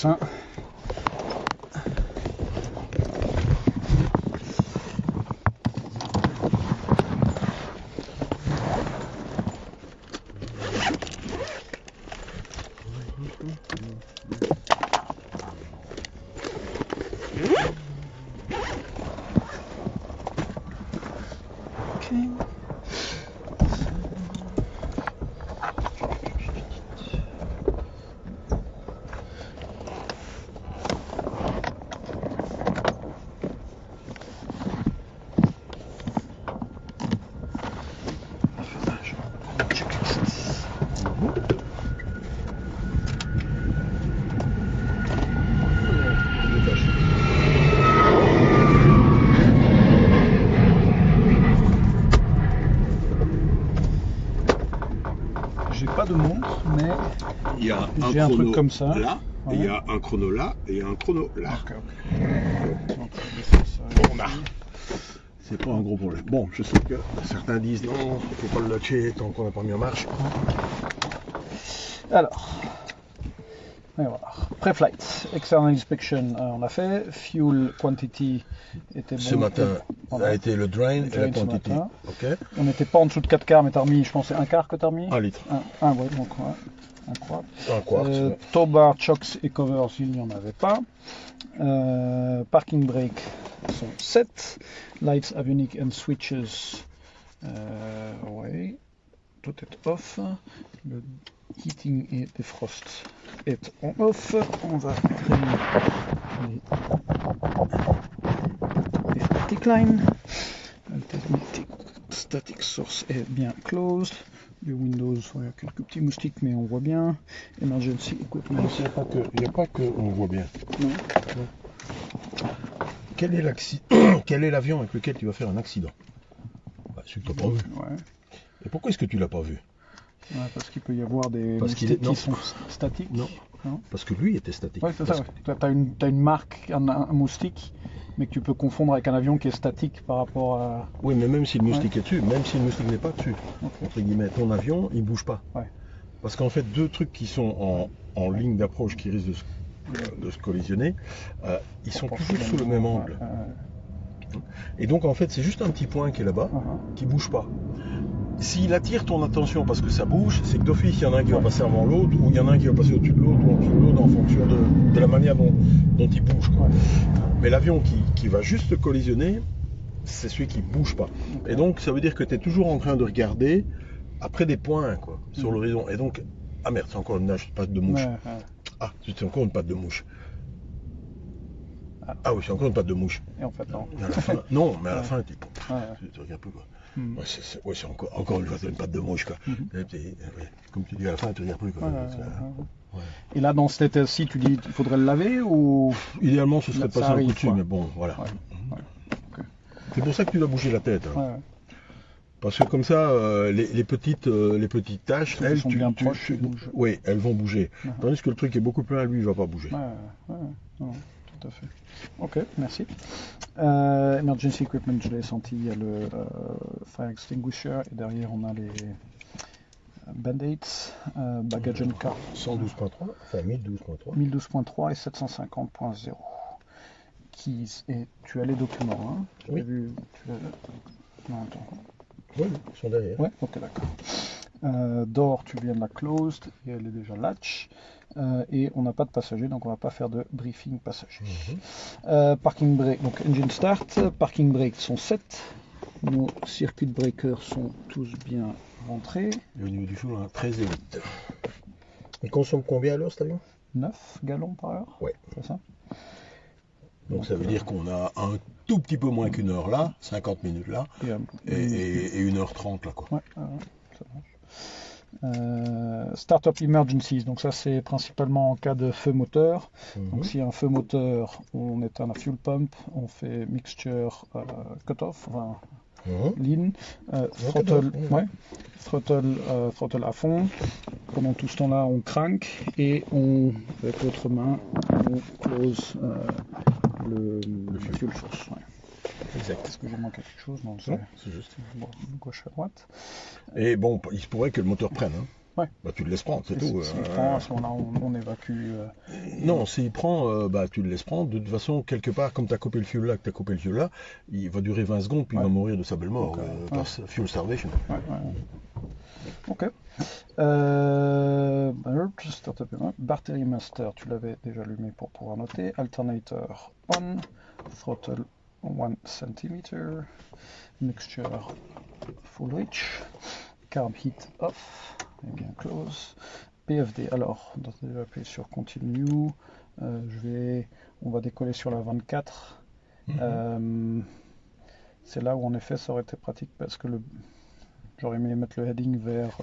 dessin. J'ai pas de montre, mais il y a j'ai un truc comme ça. Là, Ouais. et il y a un chrono là, et il y a un chrono là. Ok. Donc, je vais faire ça Bon, ici. c'est pas un gros problème. Bon, je sais que certains disent non, faut pas le lâcher tant qu'on n'a pas mis en marche. Alors, voyons voir. Pré-flight, external inspection, on a fait. Fuel quantity était bon. Ce matin Voilà. a été le drain Le et la drain ce quantité. matin. Ok. On n'était pas en dessous de 4 quarts, mais t'as remis, je pense, c'est un quart que t'as remis. 1 litre. Oui, donc ouais, un quart. Un quartz. Ouais. Tow bar, chocks et covers, il n'y en avait pas. Parking brake sont 7. Lights, avionics and switches, ouais, tout est off. Le heating et defrost est en off. On va créer les static line. Static source est bien closed. Le Windows, il y a quelques petits moustiques, mais on voit bien. Emergency equipment. Il n'y a pas que on voit bien. Non. Quel est l'avion avec lequel tu vas faire un accident? Bah, celui que tu n'as pas vu. Ouais. Et pourquoi est-ce que tu l'as pas vu? Ouais, parce qu'il peut y avoir des Parce moustiques non. qui sont statiques. Non. Parce que lui était statique. Ouais, c'est ça. Parce Ouais. Tu as une marque, un moustique, mais que tu peux confondre avec un avion qui est statique par rapport à. Oui, mais même si le moustique est dessus, même si le moustique n'est pas dessus, Okay. entre guillemets, ton avion, il bouge pas. Ouais. Parce qu'en fait, deux trucs qui sont en ligne d'approche qui risquent de se collisionner, ils sont toujours sous le même angle. Et donc, en fait, c'est juste un petit point qui est là-bas, qui bouge pas. S'il attire ton attention parce que ça bouge, c'est que d'office, il y en a un qui va passer avant l'autre, ou il y en a un qui va passer au-dessus de l'autre, ou en dessous de l'autre, en fonction de la manière dont il bouge. Quoi. Ouais. Mais l'avion qui va juste collisionner, c'est celui qui bouge pas. Et donc, ça veut dire que tu es toujours en train de regarder après des points quoi, sur l'horizon. Et donc, ah merde, c'est encore une patte de mouche. Ouais. Ah, c'est encore une patte de mouche. Ah oui, c'est encore une patte de mouche. Et en fait, non. À la fin, non, mais à la fin, tu regardes plus quoi. Mm. Ouais, c'est encore une fois une patte de mouche quoi. Comme tu dis à la fin, tu regardes plus quoi. Et là, dans cet état-ci, tu dis qu'il faudrait le laver ou. Idéalement, ce serait de passer un coup dessus, quoi. mais bon, voilà. Ouais. Okay. C'est pour ça que tu dois bouger la tête. Hein. Ouais. Parce que comme ça, les petites taches, elles sont bien proches, oui, elles vont bouger. Tandis que le truc est beaucoup plus loin, lui, il va pas bouger. Non, tout à fait. Ok, merci. Emergency equipment, je l'ai senti, il y a le fire extinguisher et derrière on a les band-aids, baggage and car. 112.3, enfin 1012.3. 1012.3 et 750.0. Keys, et tu as les documents, hein? Oui. Vu, non, attends. Oui, ils sont derrière. Ouais, ok, d'accord. Door, tu viens de la closed et elle est déjà latch. Et on n'a pas de passager, donc on va pas faire de briefing passager. Parking brake, donc engine start, parking brake sont 7. Nos circuit breakers sont tous bien rentrés. Et au niveau du fuel, on a 13 et 8. Il consomme combien à l'heure cet avion? 9 gallons par heure. Ouais. C'est ça. Donc ça veut dire qu'on a un tout petit peu moins qu'une heure là, 50 minutes là, et 1h30 là quoi. Ouais, ça marche. Startup emergencies, donc ça c'est principalement en cas de feu moteur. Donc s'il y a un feu moteur, on éteint la fuel pump, on fait mixture cut-off, enfin lean, throttle à fond. Pendant tout ce temps-là, on crank et avec l'autre main, on close le fuel source. Ouais. Exact. Est-ce que j'ai manqué quelque chose? Non, c'est juste. Gauche à droite. Et bon, il se pourrait que le moteur prenne. Hein. Ouais. Bah, tu le laisses prendre, c'est tout. S'il prend, à ce moment-là, on évacue. Non, s'il prend, bah, tu le laisses prendre. De toute façon, quelque part, comme tu as coupé le fuel là, que tu as coupé le fuel là, il va durer 20 secondes, puis il va mourir de sa belle mort, par fuel starvation. Ok. Battery Master, tu l'avais déjà allumé pour pouvoir noter. Alternator on. Throttle 1 cm. Mixture full reach. Carb heat off. Et bien close. PFD, alors, on a déjà appuyé sur Continue. On va décoller sur la 24. C'est là où en effet ça aurait été pratique parce que j'aurais aimé mettre le heading vers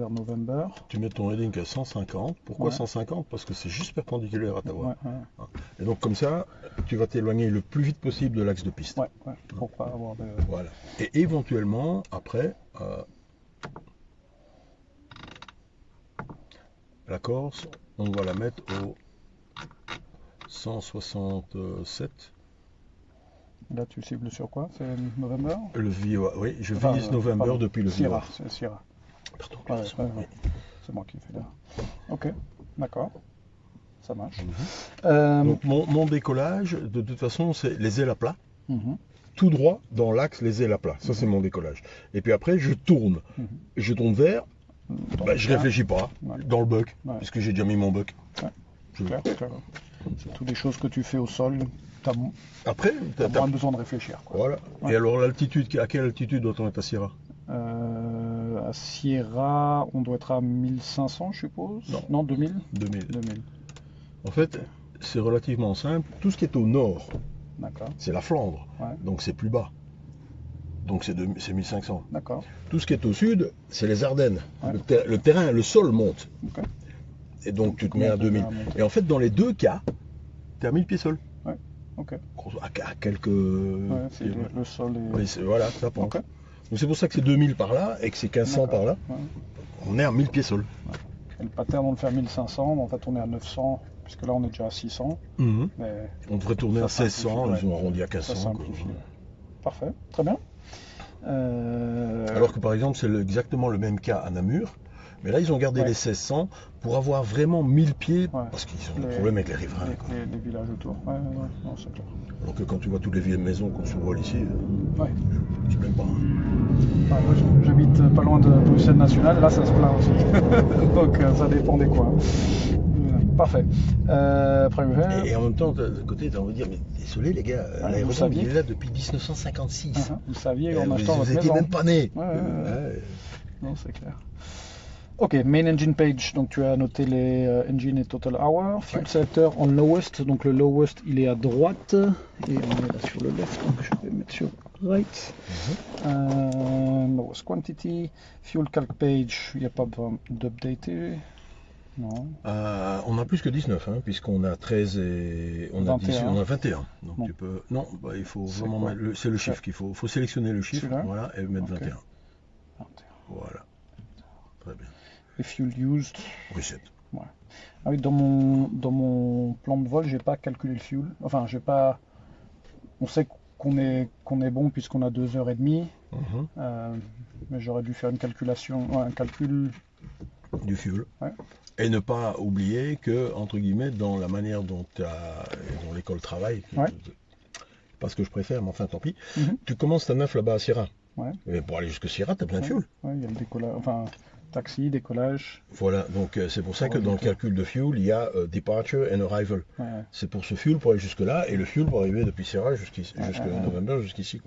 November. Tu mets ton heading à 150. Pourquoi 150? Parce que c'est juste perpendiculaire à ta voie. Et donc comme ça, tu vas t'éloigner le plus vite possible de l'axe de piste. Pour pas avoir de... Voilà. Et éventuellement, après, la Corse, on va la mettre au 167. Là, tu cibles sur quoi? C'est November? Le VOA, oui, je vise November depuis le VOA. C'est Sierra. Pardon, c'est moi qui fais là. Ok, d'accord. Ça marche. Donc mon décollage, de toute façon, c'est les ailes à plat. Tout droit dans l'axe, les ailes à plat. Ça, c'est mon décollage. Et puis après, je tourne. Je tourne vers. Je réfléchis pas. Dans le buck, puisque j'ai déjà mis mon buck. Clair. C'est toutes les choses que tu fais au sol. Après, tu as moins besoin de réfléchir. Voilà. Et alors, l'altitude, à quelle altitude doit-on être à Sierra? À Sierra, on doit être à 1500, je suppose. Non, 2000. 2000. En fait, c'est relativement simple. Tout ce qui est au nord, c'est la Flandre. Donc, c'est plus bas. Donc, c'est 1500. D'accord. Tout ce qui est au sud, c'est les Ardennes. Le terrain, le sol monte. Et donc, tu te mets à 2000. Et en fait, dans les deux cas, tu es à 1000 pieds sol. À quelques... le sol est... Oui, voilà, ça pense. Donc c'est pour ça que c'est 2000 par là et que c'est 1500 par là. On est à 1000 pieds sol. Et le pattern, on le fait à 1500, mais en fait on est à 900, puisque là on est déjà à 600. Mais on devrait tourner à 1600, ils ont arrondi à 1500. Ça simplifie. Parfait, très bien. Alors que par exemple, c'est exactement le même cas à Namur. Mais là, ils ont gardé les 1600 pour avoir vraiment 1000 pieds, parce qu'ils ont des problèmes avec les riverains. Les villages autour, non, c'est clair. Alors que quand tu vois toutes les vieilles maisons qu'on survole ici, je plains pas. Moi, j'habite pas loin de Bruxelles Nationale, là ça se plaint aussi. Donc ça dépend des coins. Parfait. Et en même temps, de côté, tu as envie de dire, mais désolé les gars, l'aérodrome il est là depuis 1956. Vous saviez en achetant votre maison. Vous n'étiez même pas nés. Non, c'est clair. Ok, main engine page, donc tu as noté les engine et total hour. Fuel selector on lowest, donc le lowest il est à droite et on est là sur le left, donc je vais mettre sur right. Lowest quantity. Fuel calc page, il n'y a pas besoin d'updater. Non. On a plus que 19, puisqu'on a 13 et on a 10, on a 21. Donc tu peux. Non, il faut vraiment mettre. C'est le chiffre qu'il faut. Il faut sélectionner le chiffre, voilà, et mettre 21. Voilà. Très bien. Et fuel used. Reset. Ah oui, dans mon plan de vol, j'ai pas calculé le fuel. Enfin, j'ai pas. On sait qu'on est bon puisqu'on a 2h30. Mais j'aurais dû faire une calculation, un calcul du fuel. Et ne pas oublier que, entre guillemets, dans la manière dont l'école travaille, pas ce que je préfère, mais enfin tant pis, tu commences ta neuf là-bas à Sierra. Et pour aller jusque Sierra, tu as plein de fuel. Il y a le décollage, enfin taxi, décollage. Voilà, donc c'est pour ça que dans le calcul de fuel, il y a departure and arrival. C'est pour ce fuel pour aller jusque-là, et le fuel pour arriver depuis Sierra jusqu'à November, jusqu'ici.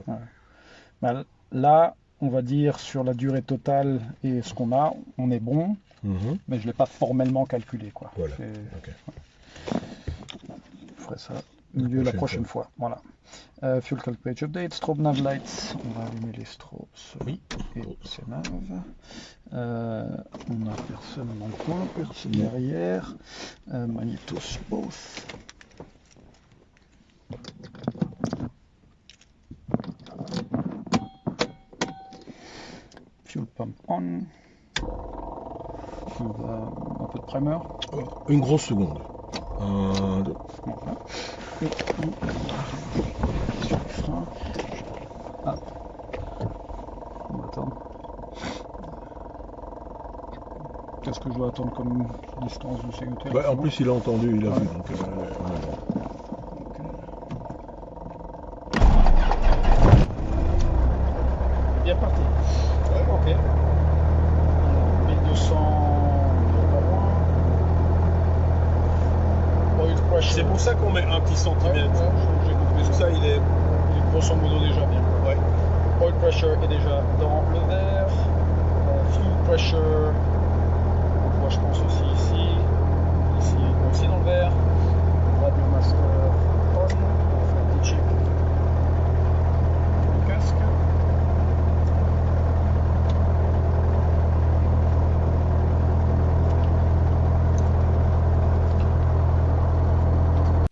Ben, là, on va dire sur la durée totale et ce qu'on a, on est bon, mais je ne l'ai pas formellement calculé. Voilà. Je ferai ça mieux la prochaine fois. Voilà. Fuel calc page update, strobe nav lights, on va allumer les strobes. Oui. Et c'est nav. On a personne dans le coin, personne derrière. Magnetos both. Fuel pump on. On va un peu de primer. Une grosse seconde. 1, 2. Voilà. Et sur le frein. On va attendre. Qu'est-ce que je dois attendre comme distance de CET? Bah, en plus, il a entendu, il a vu, donc Bien parti. Ok. 1200. Oil pressure. c'est pour ça qu'on met un petit centimètre. J'ai compris. Ça, il est grosso modo déjà bien. Ouais. Oil pressure est déjà dans le verre. Fuel pressure, on voit je pense aussi ici. Ici aussi dans le verre. Radio master on. On fait un petit check. Le casque.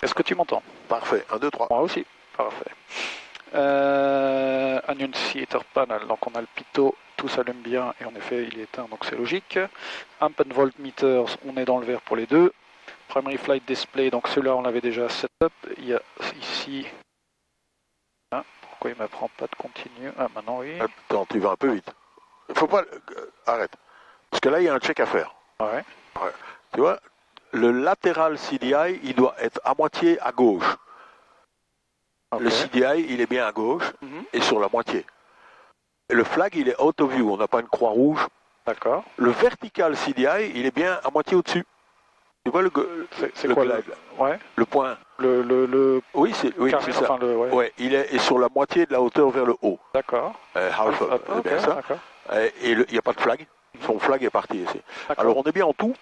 Est-ce que tu m'entends? Parfait. 1, 2, 3. Moi aussi. Parfait. Annunciator panel, donc on a le pitot, tout s'allume bien et en effet il est éteint donc c'est logique. Amp and voltmeters, on est dans le vert pour les deux. Primary flight display, donc celui-là on l'avait déjà setup. Il y a ici. Ah, pourquoi il ne m'apprend pas de continue? Ah maintenant oui. Attends, tu vas un peu vite. Il faut pas. Arrête. Parce que là il y a un check à faire. Ouais. Tu vois, le latéral CDI il doit être à moitié à gauche. Okay. Le CDI, il est bien à gauche et sur la moitié. Et le flag, il est out of view, on n'a pas une croix rouge. D'accord. Le vertical CDI, il est bien à moitié au-dessus. Tu vois c'est quoi glide, ouais. Le point. Oui, c'est ça. Enfin, ouais, il est sur la moitié de la hauteur vers le haut. D'accord. Half up, c'est bien ça. Et il n'y a pas de flag. Son flag est parti ici. Alors on est bien en tout.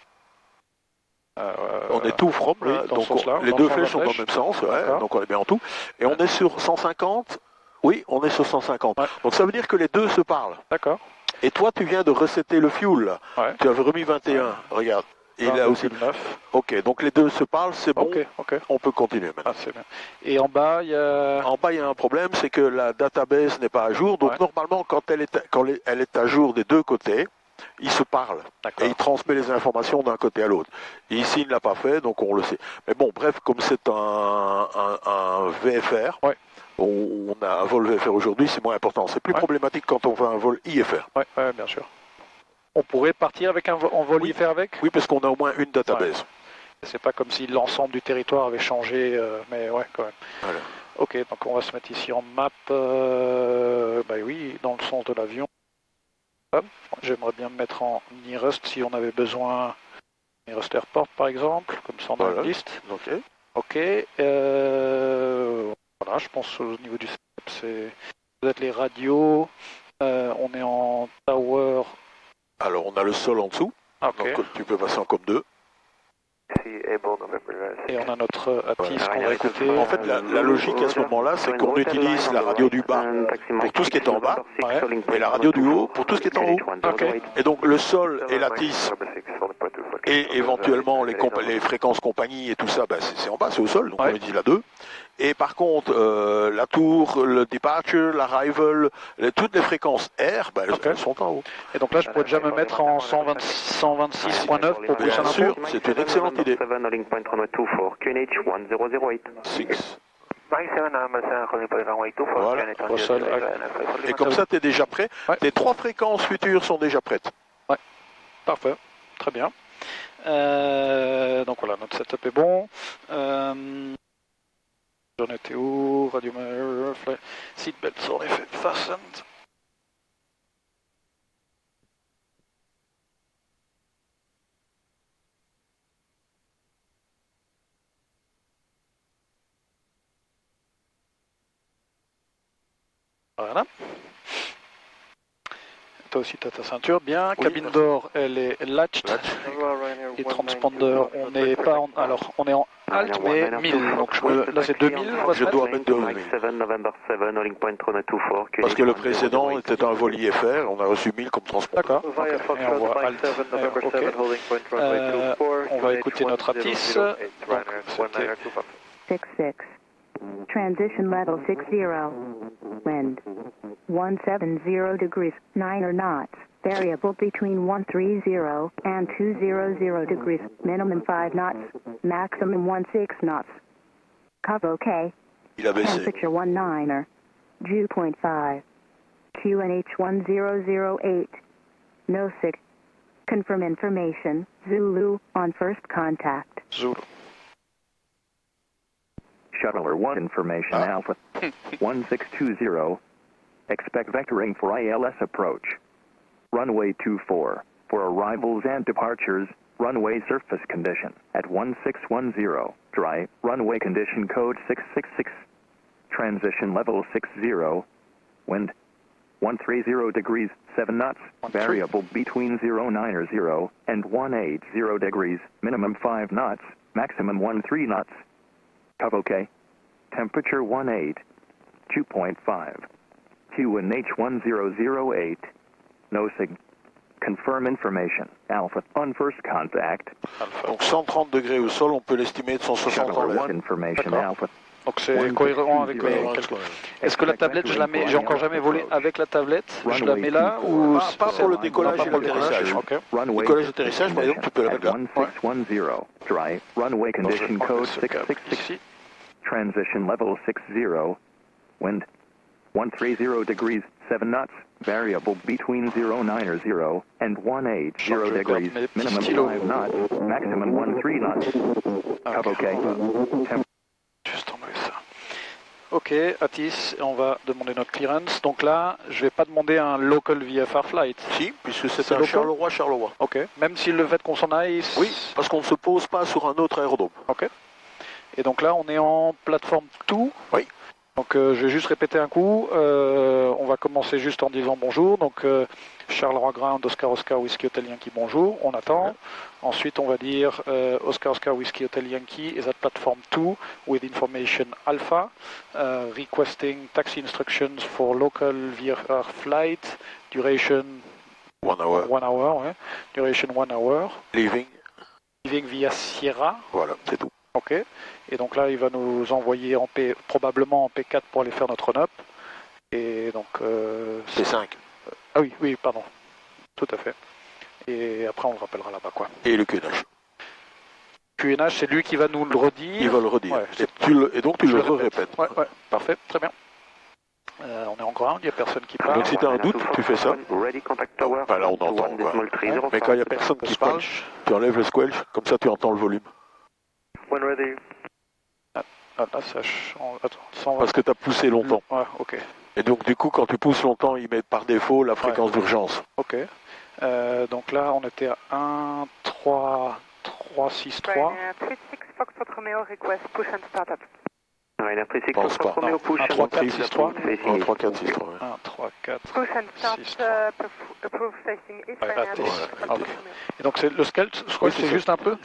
On est tout from, oui, là, donc les dans deux flèches sont dans le même sens, ouais, donc on est bien en tout. Et on est sur 150, oui, on est sur 150. Ouais. Donc ça veut dire que les deux se parlent. D'accord. Et toi, tu viens de resetter le fuel, là. Ouais. Tu avais remis 21, regarde. Et là aussi. 9. Ok, donc les deux se parlent, c'est bon, okay. On peut continuer maintenant. Ah, c'est bien. Et en bas, il y a... En bas, il y a un problème, c'est que la database n'est pas à jour. Donc normalement, quand elle est à jour des deux côtés, il se parle et il transmet les informations d'un côté à l'autre. Et ici, il ne l'a pas fait, donc on le sait. Mais bon, bref, comme c'est un VFR, on a un vol VFR aujourd'hui, c'est moins important. C'est plus problématique quand on fait un vol IFR. Oui, bien sûr. On pourrait partir avec en vol IFR avec? Oui, parce qu'on a au moins une database. C'est pas comme si l'ensemble du territoire avait changé, mais ouais, quand même. Voilà. Ok, donc on va se mettre ici en map, bah oui, dans le sens de l'avion. J'aimerais bien me mettre en Nearest si on avait besoin, Nearest Airport par exemple, comme ça on a une liste. Ok, voilà, je pense au niveau du setup, c'est peut-être les radios, on est en tower. Alors on a le sol en dessous, donc tu peux passer en COP 2. Et on a notre ATIS qu'on va écouter. En fait, la logique à ce moment-là, c'est qu'on utilise la radio du bas pour tout ce qui est en bas, et la radio du haut pour tout ce qui est en haut. Et donc le sol et l'ATIS, et éventuellement les fréquences compagnie et tout ça, c'est en bas, c'est au sol, donc on utilise la 2. Et par contre, la tour, le departure, l'arrival, toutes les fréquences R, elles sont en haut. Et donc là, je pourrais déjà me mettre en 126.9 pour pousser un Bien sûr, c'est une excellente idée. 6. Voilà. Et comme ça, tu es déjà prêt. Tes 3 fréquences futures sont déjà prêtes. Ouais, parfait, très bien. Donc voilà, notre setup est bon. J'en étais où? Radio seatbelts en effet fastened. Voilà. Toi aussi, tu as ta ceinture. Bien. Cabine d'or, elle est latched. Et transponder, on n'est pas en... Alors, on est en alt, mais 1000. Donc, là, c'est 2000. Je dois mettre 2000. Parce que le précédent était un vol IFR. On a reçu 1000 comme transpondeur. D'accord. Okay. Et on voit alt. On va écouter notre ATIS. Donc, c'était... 6-6. Transition level 60. Wind 170 degrees, 9 knots. Variable between 130 and 200 degrees. Minimum 5 knots. Maximum 16 knots. Cover OK. Il a baissé. Temperature 19er. Dew point 5. QNH 1008. No 6. Confirm information, Zulu, on first contact. Zulu. Shuttler 1 information Alpha 1620. Expect vectoring for ILS approach. Runway 24. For arrivals and departures, runway surface condition at 1610. Dry, runway condition code 666. Transition level 60. Wind 130 degrees 7 knots. Variable between 090 and 180 degrees. Minimum 5 knots. Maximum 13 knots. OK. Temperature 18. 2.5. QNH 1008. No sig. Confirm information. Alpha on first contact. Alpha. Donc 130 degrés au sol, on peut l'estimer de 160 en l'air. Information Alpha. Donc c'est cohérent avec le calcul. Est-ce que la tablette, je la mets, j'ai encore jamais volé avec la tablette, je la mets là ou pas pour le décollage et l'atterrissage. Okay. Décollage et atterrissage, par exemple, tu peux la mettre là. 1610. Dry. Runway condition code 666. Transition level 60. Wind 130 degrees 7 knots. Variable between 090 and 180 degrees. Minimum 5 knots. Maximum 13 knots. OK. Juste enlever ça. Ok, Atis, on va demander notre clearance. Donc là, je vais pas demander un local VFR flight. Si, puisque c'est un Charleroi-Charleroi. Ok, même si le fait qu'on s'en aille... Oui, parce qu'on ne se pose pas sur un autre aérodrome. Ok. Et donc là, on est en plateforme 2. Oui. Donc je vais juste répéter un coup. On va commencer juste en disant bonjour. Donc Charleroi Ground, Oscar Oscar Whiskey Hotel Yankee, bonjour. On attend. Ouais. Ensuite, on va dire Oscar Oscar Whiskey Hotel Yankee is at platform 2 with information Alpha, requesting taxi instructions for local VFR flight, duration 1 hour. 1 hour, ouais. Duration 1 hour. Leaving via Sierra. Voilà, c'est tout. Ok. Et donc là, il va nous envoyer en probablement en P4 pour aller faire notre run-up. Et donc... P5. Ah oui, pardon. Tout à fait. Et après, on le rappellera là-bas, quoi. Et le QNH. QNH, c'est lui qui va nous le redire. Il va le redire. Ouais, et donc, tu le répètes. Ouais, parfait, très bien. On est en ground, il n'y a personne qui parle. Donc si tu as un doute, tu fais ça. Bah là, on entend. Quoi. Mais quand il n'y a personne qui parle, tu enlèves le squelch, comme ça tu entends le volume. Là, ça change. Attends, parce que tu as poussé longtemps. Ouais, ok. Et donc du coup, quand tu pousses longtemps, ils mettent par défaut la fréquence d'urgence. Ok. Donc là, on était à 1, 3, 3, 6, 3. Ryanair 36 pense pas. Romeo push 1, 3, 4, 6, 3. 1, 3, 4, 6, 3. 1, 3, 4, Push and start, 6, 3. approve facing east. Ouais, okay. Et donc c'est le scalp, je crois que c'est juste un peu.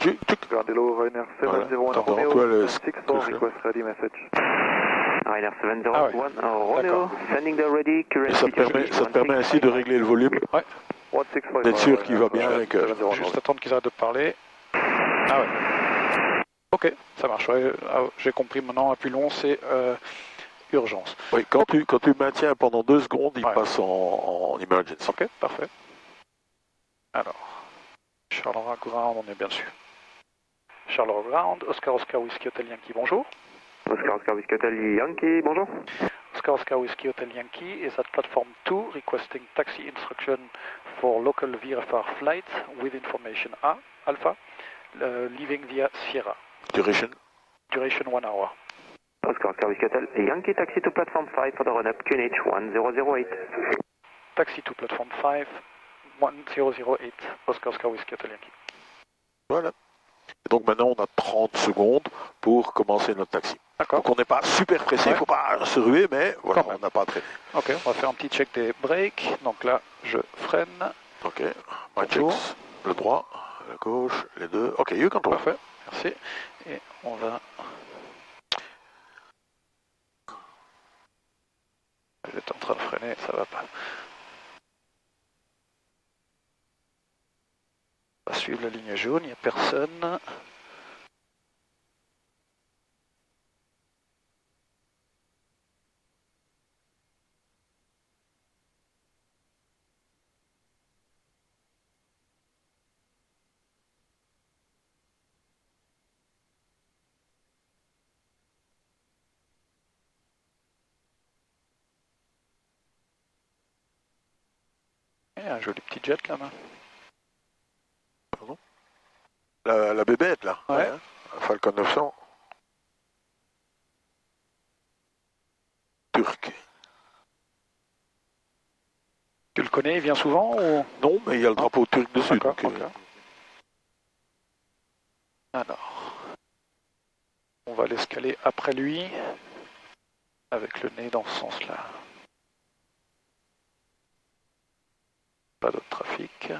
Gardello, Ryanair 701 voilà. Romeo, toi, le 64, request ready message. Ryanair 701 Romeo, sending the ready, current ça te permet ainsi de régler le volume, d'être sûr qu'il va bien et que... Juste attendre qu'ils arrêtent de parler. Ah ouais. Ok, ça marche, ouais. J'ai compris maintenant, à plus long, c'est urgence. Oui, quand tu maintiens pendant 2 secondes, il passe en emergency. Ok, parfait. Alors, Charleroi Ground, on est bien sûr. Charleroi Ground, Oscar Oscar Whiskey Hotel Yankee, bonjour. Oscar Oscar Whiskey Hotel Yankee, bonjour. Oscar Oscar Whiskey Hotel Yankee is at platform 2 requesting taxi instruction for local VFR flight with information Alpha, leaving via Sierra. Duration 1 hour. Oscar Oscar Whiskey Hotel Yankee, taxi to platform 5 for the run-up, QNH 1008. Taxi to platform 5, 1008, Oscar Oscar Whiskey Hotel Yankee. Voilà. Et donc maintenant, on a 30 secondes pour commencer notre taxi. D'accord. Donc on n'est pas super pressé, il ne faut pas se ruer, mais voilà, on n'a pas traîné. Ok, on va faire un petit check des breaks. Donc là, je freine. Ok, my checks, le droit, la gauche, les deux. Ok, you control. Parfait, merci. Et on va... J'étais en train de freiner, ça va pas. On va suivre la ligne jaune, il n'y a personne. Et un joli petit jet là-bas. La bébête, là. Ouais. Falcon 900. Turc. Tu le connais, il vient souvent ou... Non, mais il y a le drapeau turc dessus. D'accord, Donc, ok. Alors, on va l'escaler après lui, avec le nez dans ce sens-là. Pas d'autre trafic.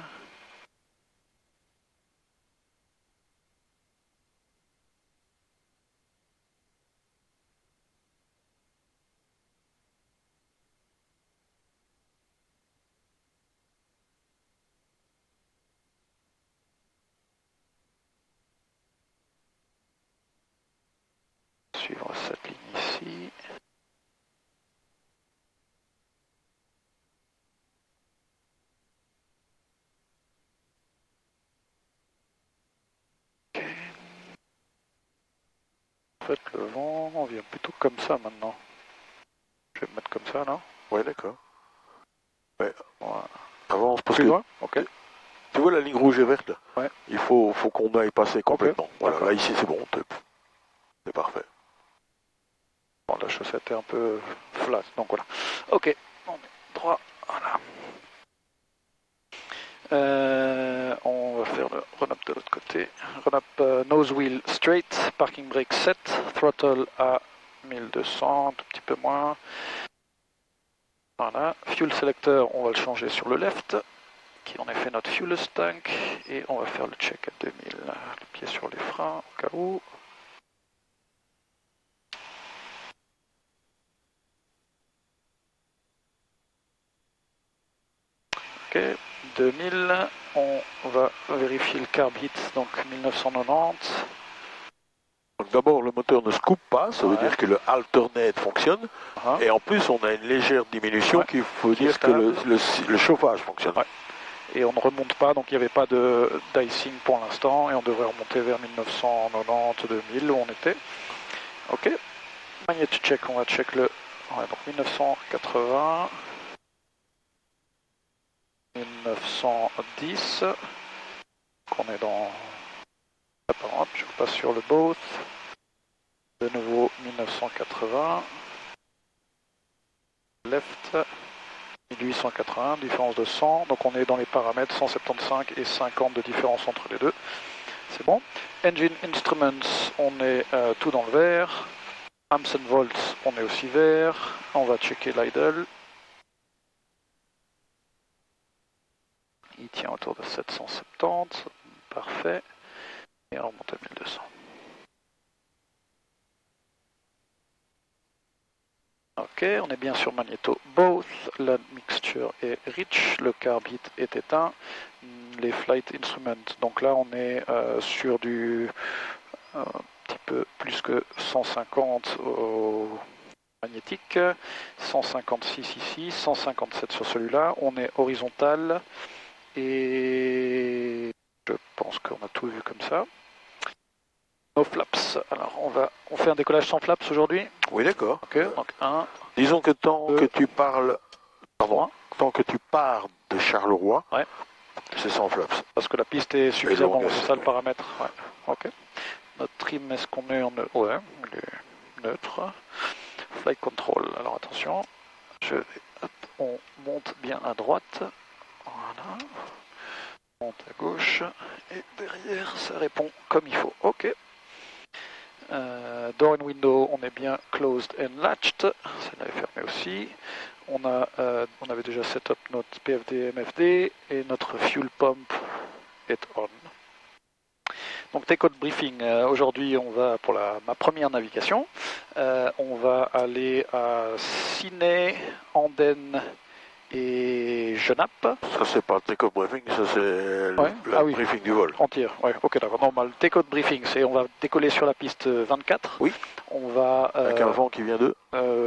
Suivre cette ligne ici. Ok. En fait, le vent, on vient plutôt comme ça maintenant. Je vais me mettre comme ça, là. Ouais, d'accord. Ouais. Voilà. Avance, parce Plus que loin. Ok. tu vois la ligne rouge et verte, là. Ouais. Il faut qu'on aille passer complètement. Ok, Voilà, d'accord. là, ici, c'est bon. C'est parfait. Bon, la chaussette est un peu flat, donc voilà. Ok, on est droit, voilà. On va faire le run-up de l'autre côté. Run-up nose wheel straight, parking brake set, throttle à 1200, un tout petit peu moins. Voilà, fuel selector, on va le changer sur le left, qui est en effet notre fuel tank, et on va faire le check à 2000. Le pied sur les freins, au cas où. Ok, 2000, on va vérifier le carb hit, donc 1990. Donc d'abord, le moteur ne se coupe pas, ça veut Ouais. dire que le alternate fonctionne. Ah. Et en plus, on a une légère diminution Ouais. qui faut Qui est dire que le chauffage fonctionne. Ouais. Et on ne remonte pas, donc il n'y avait pas de d'icing pour l'instant, et on devrait remonter vers 1990-2000 où on était. Ok, magnet check, on va check le... Ouais, donc 1980, 1910, donc on est dans... Apparente, je passe sur le both, de nouveau 1980, left, 1880, différence de 100, donc on est dans les paramètres 175 et 50 de différence entre les deux. C'est bon. Engine Instruments, on est tout dans le vert. Amps and volts, on est aussi vert. On va checker l'idle. Il tient autour de 770. Parfait. Et on remonte à 1200. Ok, on est bien sur magnéto both. La mixture est rich. Le carb hit est éteint. Les flight instruments. Donc là, on est sur du... un petit peu plus que 150 au magnétique, 156 ici, 157 sur celui-là, on est horizontal et je pense qu'on a tout vu comme ça. No flaps, alors on fait un décollage sans flaps aujourd'hui. Oui, d'accord. Ok, donc 1. Disons que tant que tu parles, Pardon. tant que tu pars de Charleroi, Ouais. c'est sans flaps. Parce que la piste est suffisamment, longue, c'est ça le paramètre. Ouais. Ok. Notre trim, est-ce qu'on est en neutre? Ouais, il est neutre. Flight control, alors attention, on monte bien à droite, voilà, on monte à gauche, et derrière ça répond comme il faut, ok. Door and window, on est bien closed and latched, celle-là est fermée aussi. On avait déjà set up notre PFD MFD, et notre fuel pump est on. Donc take-out briefing, aujourd'hui on va pour ma première navigation, on va aller à Ciney, Andenne et Genappe. Ça c'est pas le take-off briefing, ça c'est le briefing du vol. Entier, ouais, ok d'accord, normal. Take-out briefing, c'est on va décoller sur la piste 24. Oui. On va... avec un vent qui vient de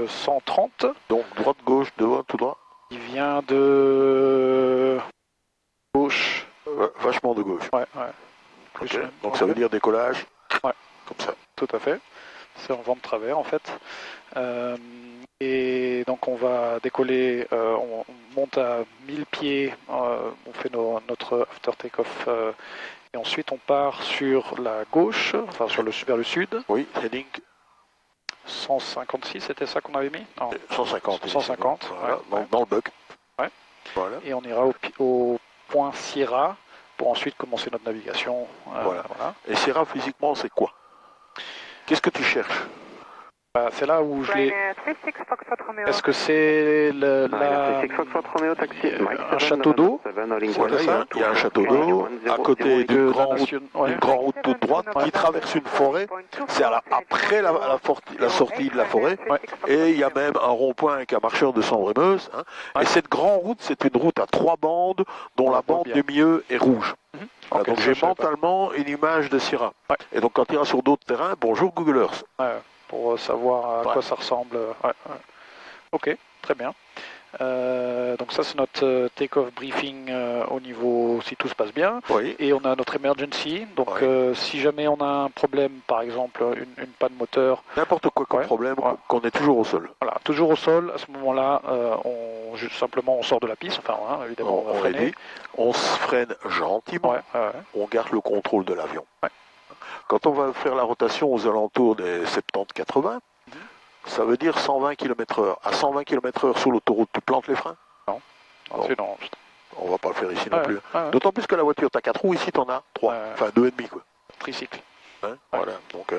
130. Donc droite, gauche, devant, tout droit. Il vient de... gauche. Vachement de gauche. Ouais. Okay. Donc ça veut dire décollage. Ouais. Comme ça. Tout à fait. C'est en vent de travers en fait. Et donc on va décoller, monte à 1000 pieds, on fait notre after take-off et ensuite on part sur la gauche, enfin vers le sud. Oui, heading 156, c'était ça qu'on avait mis? Non. 150. 150, voilà, ouais. dans le bug. Ouais. Voilà. Et on ira au point Sierra pour ensuite commencer notre navigation. Voilà. Et Sierra, physiquement, c'est quoi? Qu'est-ce que tu cherches? C'est là où je l'ai... Ryanair 36 Foxtrot Romeo. Est-ce que c'est un château d'eau? Voilà, il y a un château d'eau à côté d'une grande route toute droite qui traverse une forêt. C'est après la sortie de la forêt. Et il y a même un rond-point avec un marcheur de Sambre-et-Meuse. Et cette grande route, c'est une route à 3 bandes dont la bande du milieu est rouge. Voilà, donc j'ai mentalement une image de Sierra. Et donc quand tu iras sur d'autres terrains, bonjour Google Earth. Pour savoir à quoi ça ressemble. Ok, très bien. Donc ça c'est notre take-off briefing au niveau si tout se passe bien. Oui. Et on a notre emergency. Donc si jamais on a un problème, par exemple une panne moteur. N'importe quoi comme problème, qu'on est toujours au sol. Voilà, toujours au sol. À ce moment-là, simplement on sort de la piste. Enfin, évidemment, on va freiner. On se freine gentiment. On garde le contrôle de l'avion. Quand on va faire la rotation aux alentours des 70-80, ça veut dire 120 km/h. À 120 km/h sur l'autoroute, tu plantes les freins? Non. Non. On va pas le faire ici non plus. D'autant plus que la voiture, tu as 4 roues, ici tu en as 3. Enfin 2,5 quoi. Tricycle. Voilà. Donc,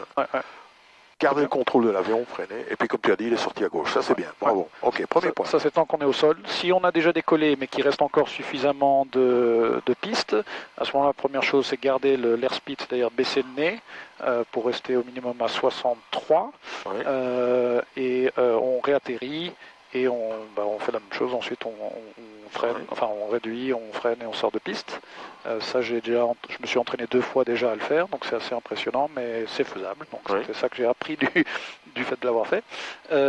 garder le contrôle de l'avion, freiner. Et puis comme tu as dit, il est sorti à gauche. Ça c'est bien. Bravo. Ok, premier point. Ça c'est tant qu'on est au sol. Si on a déjà décollé mais qu'il reste encore suffisamment de pistes, à ce moment-là, la première chose c'est garder l'airspeed, c'est-à-dire baisser le nez pour rester au minimum à 63. Et on réatterrit et on fait la même chose. Ensuite on freine, enfin on réduit, on freine et on sort de piste. Ça je me suis entraîné 2 fois déjà à le faire, donc c'est assez impressionnant, mais c'est faisable. Donc c'est ça que j'ai appris du fait de l'avoir fait.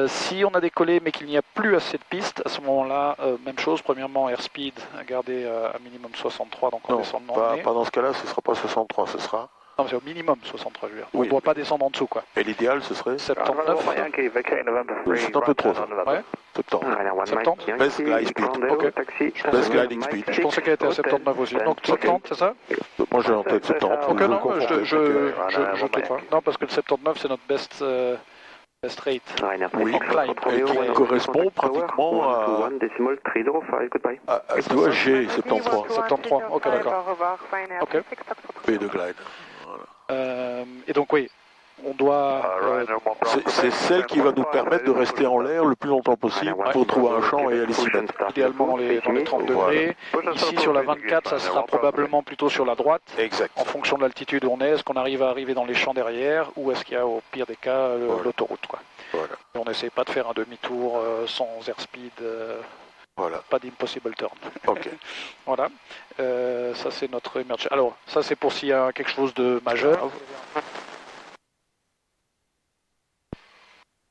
Si on a décollé mais qu'il n'y a plus assez de pistes, à ce moment-là, même chose. Premièrement, airspeed, garder à minimum 63, donc on descend de pas dans ce cas-là, ce ne sera pas 63, ce sera... Non, c'est au minimum 63, je veux dire. On ne doit pas descendre en dessous, quoi. Et l'idéal, ce serait 79. C'est un peu trop, ça. 70. Best glide speed. Ok. Best gliding speed. Je pensais qu'elle était à 79 aussi. Donc 70, c'est ça? Moi, j'ai en tête 70. Ok, non, je clique pas. Non, parce que le 79, c'est notre best rate. Oui, et qui correspond pratiquement à... Tu vois, G, 73. 73, ok, d'accord. Ok. P de glide. Et donc, oui, on doit... c'est celle qui va nous permettre de rester en l'air le plus longtemps possible pour trouver un champ et aller s'y mettre. Idéalement dans les 30 degrés. Ici, sur la 24, ça sera probablement plutôt sur la droite. Exact. En fonction de l'altitude où on est. Est-ce qu'on arrive à arriver dans les champs derrière ou est-ce qu'il y a, au pire des cas, l'autoroute, quoi. Voilà. Et on n'essaie pas de faire un demi-tour sans airspeed. Pas d'impossible turn. Ok. Voilà. Ça, c'est notre emergency. Alors, ça, c'est pour s'il y a quelque chose de majeur.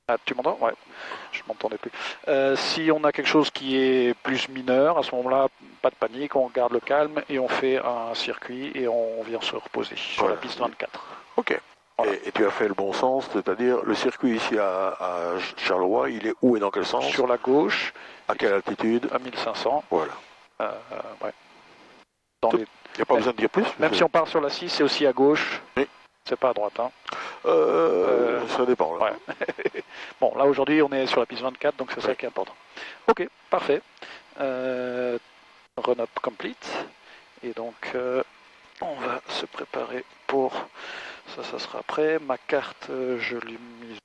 Ah, tu m'entends? Ouais, je m'entendais plus. Si on a quelque chose qui est plus mineur, à ce moment-là, pas de panique, on garde le calme et on fait un circuit et on vient se reposer sur la piste 24. Ok. Voilà. Et tu as fait le bon sens, c'est-à-dire le circuit ici à Charleroi, il est où et dans quel sens? Sur la gauche. À quelle altitude? À 1500. Voilà. Ouais. Il n'y a pas besoin de dire plus? Même si on part sur la 6, c'est aussi à gauche. Oui. C'est pas à droite, hein. Ça dépend, là. Ouais. Bon, là, aujourd'hui, on est sur la piste 24, donc c'est ça qui est important. Ok, parfait. Run up complete. Et donc, on va se préparer pour... Ça sera après. Ma carte, je l'ai mise...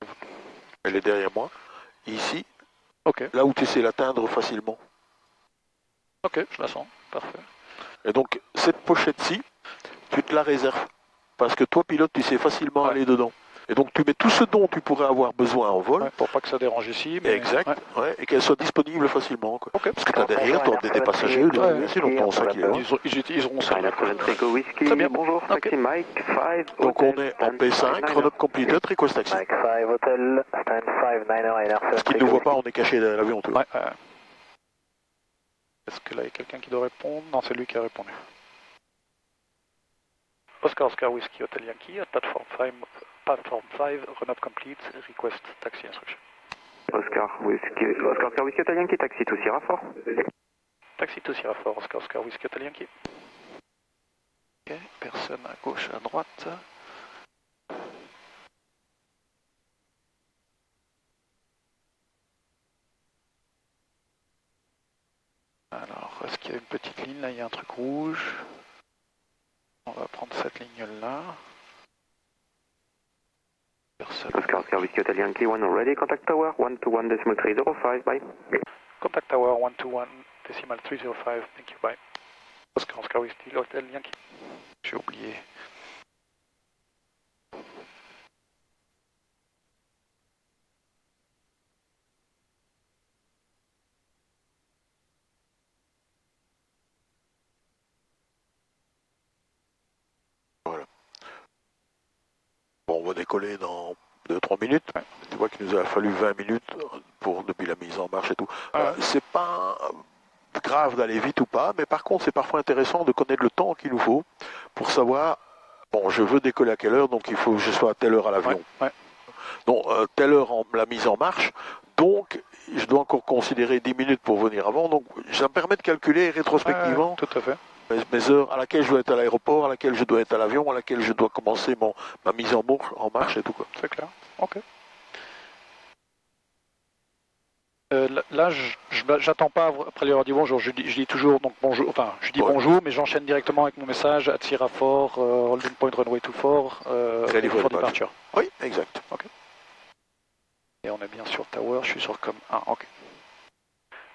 Elle est derrière moi. Ici. Ok. Là où tu sais l'atteindre facilement. Ok, je la sens. Parfait. Et donc, cette pochette-ci, tu te la réserves. Parce que toi, pilote, tu sais facilement aller dedans. Et donc, tu mets tout ce dont tu pourrais avoir besoin en vol. Pour pas que ça dérange ici. Mais... Exact. Et qu'elle soit disponible facilement. Quoi. Okay. Parce que tu as derrière des passagers ou des longtemps, ça qui est là. Ils auront ça. Très bien. Bonjour, taxi Mike 5. Donc, on est en P5, run-up completed, request taxi. Mike 5 Hotel, stand 590. Parce qu'ils ne nous voient pas, on est caché dans l'avion. Ouais. Est-ce que là, il y a quelqu'un qui doit répondre? Non, c'est lui qui a répondu. Oscar Whiskey Hotel Yankee, platform 5, run-up complete, request taxi instruction. Oscar Whiskey Hotel Yankee, taxi to Sierra 4. Taxi to Sierra 4, Oscar Oscar Whiskey Hotel Yankee. Ok, personne à gauche, à droite. Alors, est-ce qu'il y a une petite ligne là? Il y a un truc rouge. On va prendre cette ligne-là. Personne. Oscar Oscar Whiskey Hotel Yankee 1 already. Contact tower 121.305. Bye. Contact tower 121.305. Thank you. Bye. Oscar Oscar Whiskey Hotel Yankee. J'ai oublié. Voilà. Bon, on va décoller dans 2-3 minutes. Ouais. Tu vois qu'il nous a fallu 20 minutes depuis la mise en marche et tout. C'est pas grave d'aller vite ou pas, mais par contre c'est parfois intéressant de connaître le temps qu'il nous faut pour savoir, bon, je veux décoller à quelle heure, donc il faut que je sois à telle heure à l'avion. Ouais. Donc telle heure la mise en marche, donc je dois encore considérer 10 minutes pour venir avant, donc ça me permet de calculer rétrospectivement tout à fait. Mes heures à laquelle je dois être à l'aéroport, à laquelle je dois être à l'avion, à laquelle je dois commencer ma mise en marche et tout, quoi. C'est clair, ok. Là, j'attends pas après lui avoir dit bonjour. Je dis toujours donc bonjour. Enfin, je dis bonjour, mais j'enchaîne directement avec mon message à Sierra 4, holding point runway 24, ready for departure. Oui, exact. Ok. Et on est bien sur Tower. Je suis sur comme 1. Ok.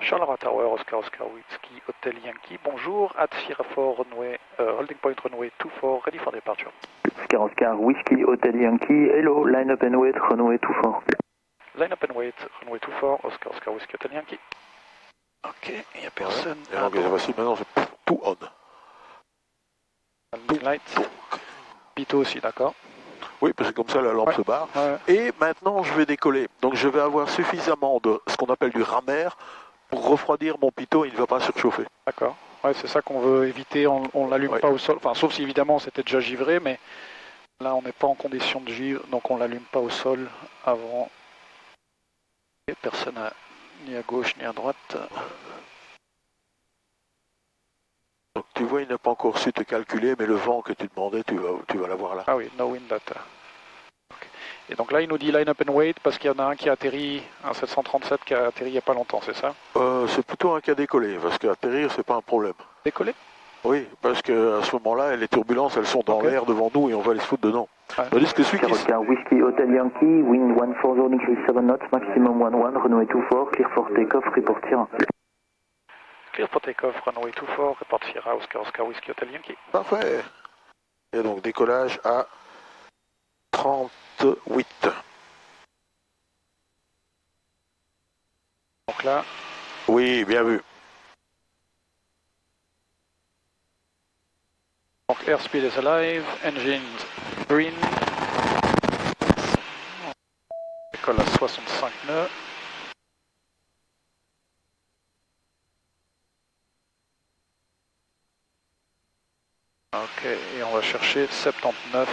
Charleroi Tower, Oscar Oscar Whiskey Hotel Yankee. Bonjour, at Sierra 4 runway, holding point runway 24, ready for departure. Oscar Oscar Whiskey Hotel Yankee. Hello, line up and wait, runway 24. Line up and wait, runway 24, Oscar Oscar Whiskey Hotel Yankee. Ok, il n'y a personne. Et donc, voici maintenant, c'est tout on. Light. Pito aussi, d'accord. Oui, parce que comme ça la lampe se barre. Ouais. Et maintenant, je vais décoller. Donc, je vais avoir suffisamment de ce qu'on appelle du ramer pour refroidir mon pitot et il ne va pas surchauffer. D'accord. Ouais, c'est ça qu'on veut éviter. On ne l'allume pas au sol. Enfin, sauf si évidemment c'était déjà givré, mais là, on n'est pas en condition de givre, donc on ne l'allume pas au sol avant. Et personne ni à gauche ni à droite. Donc tu vois, il n'a pas encore su te calculer, mais le vent que tu demandais, tu vas l'avoir là. Ah oui, no wind data. Okay. Et donc là, il nous dit line up and wait parce qu'il y en a un qui a atterri, un 737 qui a atterri il n'y a pas longtemps, c'est ça? C'est plutôt un qui a décollé, parce qu'atterrir, c'est pas un problème. Décoller? Oui, parce qu'à ce moment-là, les turbulences, elles sont dans l'air devant nous et on va les se foutre dedans. Tandis que celui qui... Oscar Whiskey Hotel Yankee, wind 140 degree 7 knots, maximum 11, runway 24, clear for takeoff, report Sierra. Clear for takeoff, runway 24, report Sierra, Oscar Oscar Whiskey Hotel Yankee. Parfait. Et donc décollage à 38. Donc là... Oui, bien vu. Donc airspeed is alive, engines green. On décolle à 65 nœuds. Ok, et on va chercher 79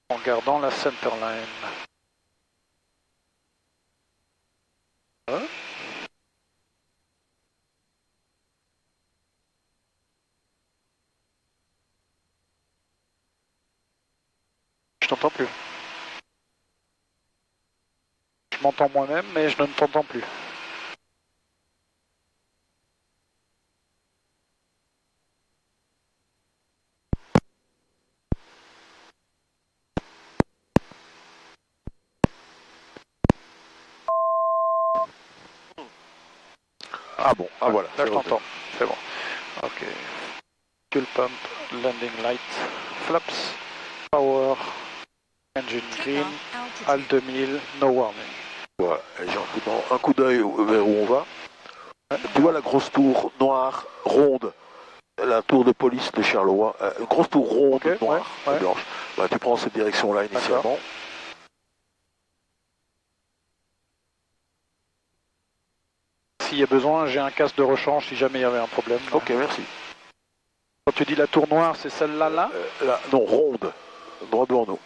en gardant la centerline. Je t'entends plus. Je m'entends moi-même, mais je ne t'entends plus. Ah bon, ah voilà. Là je t'entends, c'est bon. Ok. Fuel pump, landing light, flaps, power, engine green, Al 2000, no warning. Voilà, et gentiment, un coup d'œil vers où on va. Tu vois la grosse tour noire, ronde, la tour de police de Charleroi, une grosse tour ronde, noire, blanche. Bah, tu prends cette direction-là initialement. S'il y a besoin, j'ai un casque de rechange si jamais il y avait un problème. Ok, merci. Quand tu dis la tour noire, c'est celle-là, là, non, ronde, droit devant nous.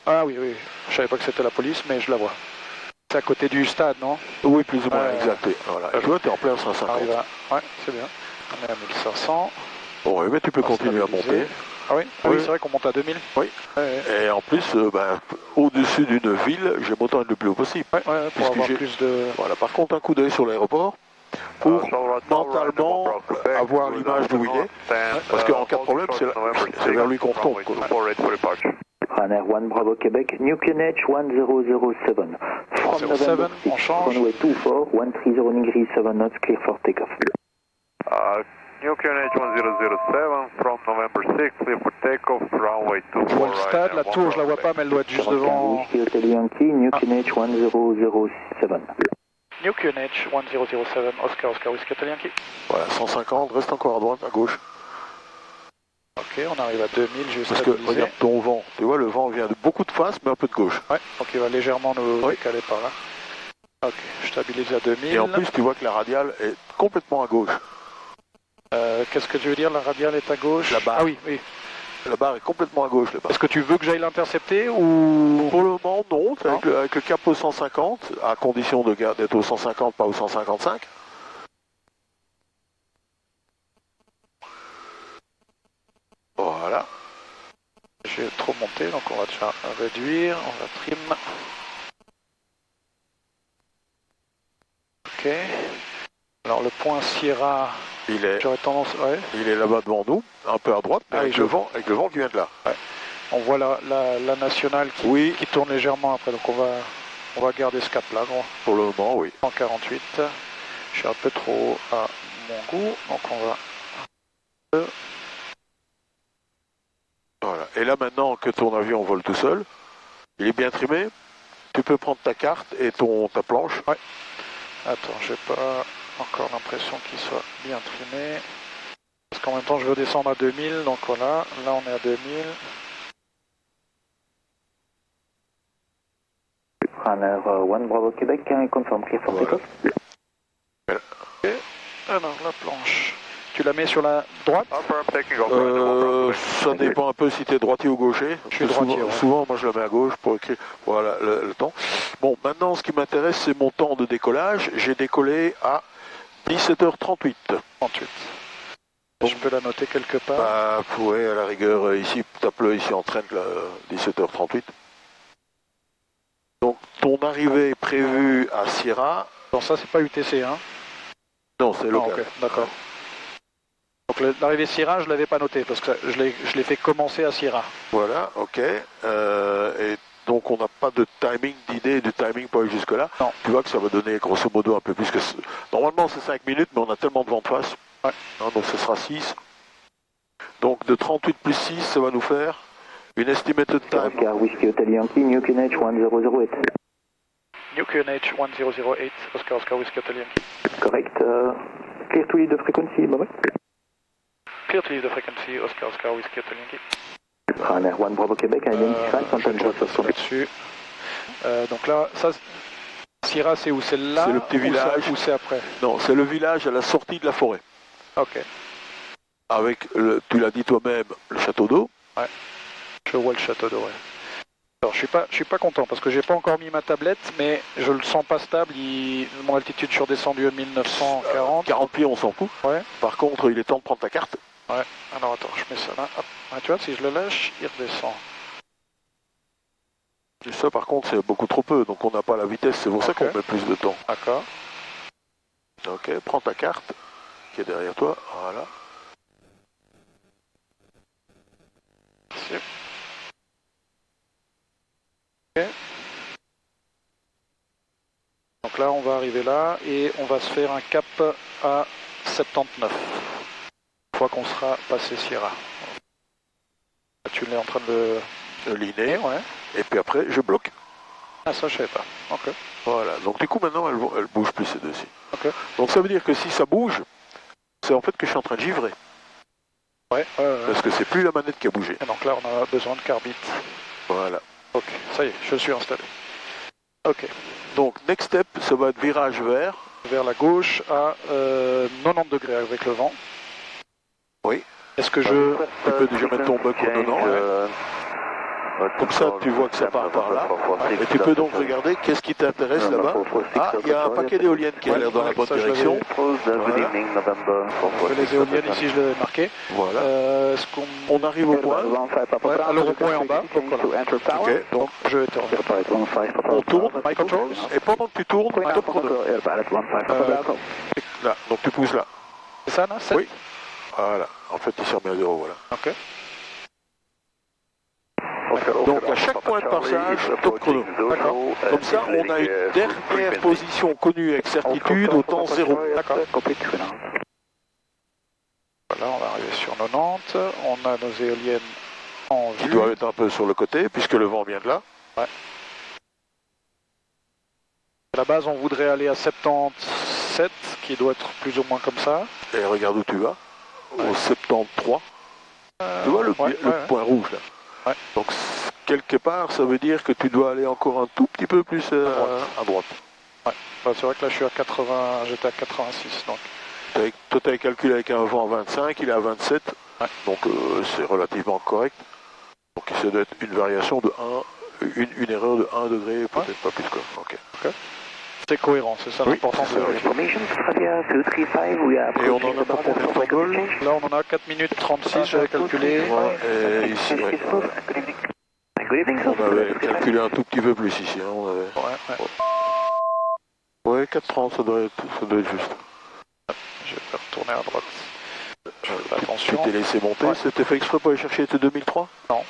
Ah oui, oui. Je savais pas que c'était la police, mais je la vois. C'est à côté du stade, non? Oui, plus ou moins, exact. Voilà. Et toi, tu es en plein 150. Ouais, c'est bien. On est à 1500. Bon, oui, mais tu peux continuer à monter. Ah oui, oui. C'est vrai qu'on monte à 2000. Oui. Et en plus, au-dessus d'une ville, j'aime autant être le plus haut possible. Pour avoir plus de... Voilà, par contre, un coup d'œil sur l'aéroport pour mentalement avoir l'image d'où il est. Parce qu'en cas de problème, c'est vers lui qu'on retourne. Runner 1 Bravo Québec, New QNH 1007. From November 6, runway 24, 130 degrees 7 knots, clear for takeoff. New QNH 1007, from November 6, clear for takeoff, runway 24. Je vois le stade, la tour, je la vois pas, mais elle doit être juste devant. Whiskey Hotel Yankee, New QNH 1007. New QNH 1007, Oscar Whiskey Hotel Yankee. Voilà, 150, reste encore à droite, à gauche. Ok, on arrive à 2000, je vais Parce que regarde ton vent, tu vois, le vent vient de beaucoup de face, mais un peu de gauche. Ouais, donc il va légèrement nous décaler par là. Ok, je stabilise à 2000. Et en plus, tu vois que la radiale est complètement à gauche. Qu'est-ce que tu veux dire, la radiale est à gauche? La barre. Ah oui, oui. La barre est complètement à gauche là-bas. Est-ce que tu veux que j'aille l'intercepter ou... Pour le moment, non. Avec le cap au 150, à condition d'être au 150, pas au 155. Voilà. J'ai trop monté, donc on va déjà réduire, on va trim. Ok. Alors le point Sierra, j'aurais tendance... Ouais. Il est là-bas devant nous, un peu à droite, mais avec le vent qui vient de là. Ouais. On voit la nationale qui tourne légèrement après, donc on va garder ce cap-là. Pour le moment, oui. 148, je suis un peu trop haut à mon goût, donc on va... Voilà. Et là maintenant que ton avion vole tout seul, il est bien trimé, tu peux prendre ta carte et ta planche. Ouais. Attends, j'ai pas encore l'impression qu'il soit bien trimé. Parce qu'en même temps je veux descendre à 2000, donc voilà, là on est à 2000. Runner 1 Bravo Québec, confirm clear for takeoff. Ok, alors la planche. Tu la mets sur la droite? Ça dépend un peu si tu es droitier ou gaucher. Je suis droitier. Souvent, moi je la mets à gauche pour écrire voilà, le temps. Bon, maintenant ce qui m'intéresse, c'est mon temps de décollage. J'ai décollé à 17h38. 38. Je peux la noter quelque part? Ouais, à la rigueur, ici, tape-le ici en train, 17h38. Donc, ton arrivée est prévue à Sierra. Non, ça, c'est pas UTC, hein? Non, c'est local. Ok, d'accord. Donc, l'arrivée Sierra, je l'avais pas noté, parce que je l'ai fait commencer à Sierra. Voilà, ok. Et donc, on n'a pas de timing, d'idée du timing pour aller jusque-là. Non. Tu vois que ça va donner, grosso modo, un peu plus que... Normalement, c'est 5 minutes, mais on a tellement de vent de face. Ouais. Hein, donc, ce sera 6. Donc, de 38 plus 6, ça va nous faire une estimated time. Oscar Whiskey Hotel Yankee, New QNH 1008. New QNH 1008, Oscar Whiskey Hotel Yankee. Correct. Clear to lead the frequency, bye bye. Clear to leave the frequency, Oscar Whiskey Hotel Yankee. Runner 1 Bravo Québec, identify, contact dessus. Donc là, ça, Sierra, c'est où? C'est là? C'est le petit village. Ou c'est après? Non, c'est le village à la sortie de la forêt. Ok. Avec, tu l'as dit toi-même, le château d'eau. Ouais. Je vois le château d'eau, ouais. Alors, je suis pas content parce que j'ai pas encore mis ma tablette, mais je le sens pas stable. Mon altitude, je suis redescendu à 1940. 40 pieds, on s'en fout. Ouais. Par contre, il est temps de prendre ta carte. Ouais. Alors attends, je mets ça là. Hop. Ah, tu vois, si je le lâche, il redescend. Et ça, par contre, c'est beaucoup trop peu, donc on n'a pas la vitesse. C'est pour ça qu'on met plus de temps. D'accord. Ok, prends ta carte qui est derrière toi. Voilà. Merci. Ok. Donc là, on va arriver là et on va se faire un cap à 79. Une fois qu'on sera passé Sierra. Tu l'es en train de liner, ouais. Et puis après, je bloque. Ah, ça, je savais pas. Ok. Voilà, donc du coup, maintenant, elle bouge plus ces deux-ci. Ok. Donc ça veut dire que si ça bouge, c'est en fait que je suis en train de givrer. Ouais. Parce que c'est plus la manette qui a bougé. Et donc là, on a besoin de carbite. Voilà. Ok, ça y est, je suis installé. Ok. Donc, next step, ça va être virage vers la gauche à 90 degrés avec le vent. Oui. Est-ce que je... Tu peux déjà mettre ton buck au 90. Comme ça, tu vois que ça part par là. Et tu peux donc regarder qu'est-ce qui t'intéresse là-bas. Ah, il y a un paquet d'éoliennes qui a l'air dans la bonne direction. Voilà. Les éoliennes ici, je les ai marquées. Voilà. On arrive au point. Ouais, alors au point en bas. Donc voilà. Ok, donc je vais te remettre. on tourne, my controls, et pendant que tu tournes, top chrono. Là, donc tu pousses là. C'est ça, là? 7? Oui. Voilà, en fait il s'est remis à 0, voilà. Ok. Donc à chaque point de passage, top chrono. D'accord. Comme ça, on a une dernière position connue avec certitude au temps 0. D'accord. Voilà, on va arriver sur 90. On a nos éoliennes en vue. Qui doivent être un peu sur le côté, puisque le vent vient de là. Ouais. À la base, on voudrait aller à 77, qui doit être plus ou moins comme ça. Et regarde où tu vas, au 73. Tu vois le point rouge là. Ouais. Donc quelque part, ça veut dire que tu dois aller encore un tout petit peu plus à droite. Ouais. Bah, c'est vrai que là, je suis à 80, j'étais à 86. Donc. Toi, tu as calculé avec un vent à 25, il est à 27. Ouais. Donc c'est relativement correct. Donc ça doit être une variation de 1, une erreur de 1 degré, peut-être pas plus quoi. Ok. C'est cohérent, c'est ça l'important. Et on en a pour combien de temps de vol? Là, on en a 4 minutes 36, j'avais calculé. Ouais, et ici, ouais. On avait calculé un tout petit peu plus ici. Hein, on avait... Ouais, 4,30, ça doit être juste. Je vais retourner à droite. Je fais attention. Tu t'es laissé monter, c'était fait exprès pour aller chercher tes 2003? Non.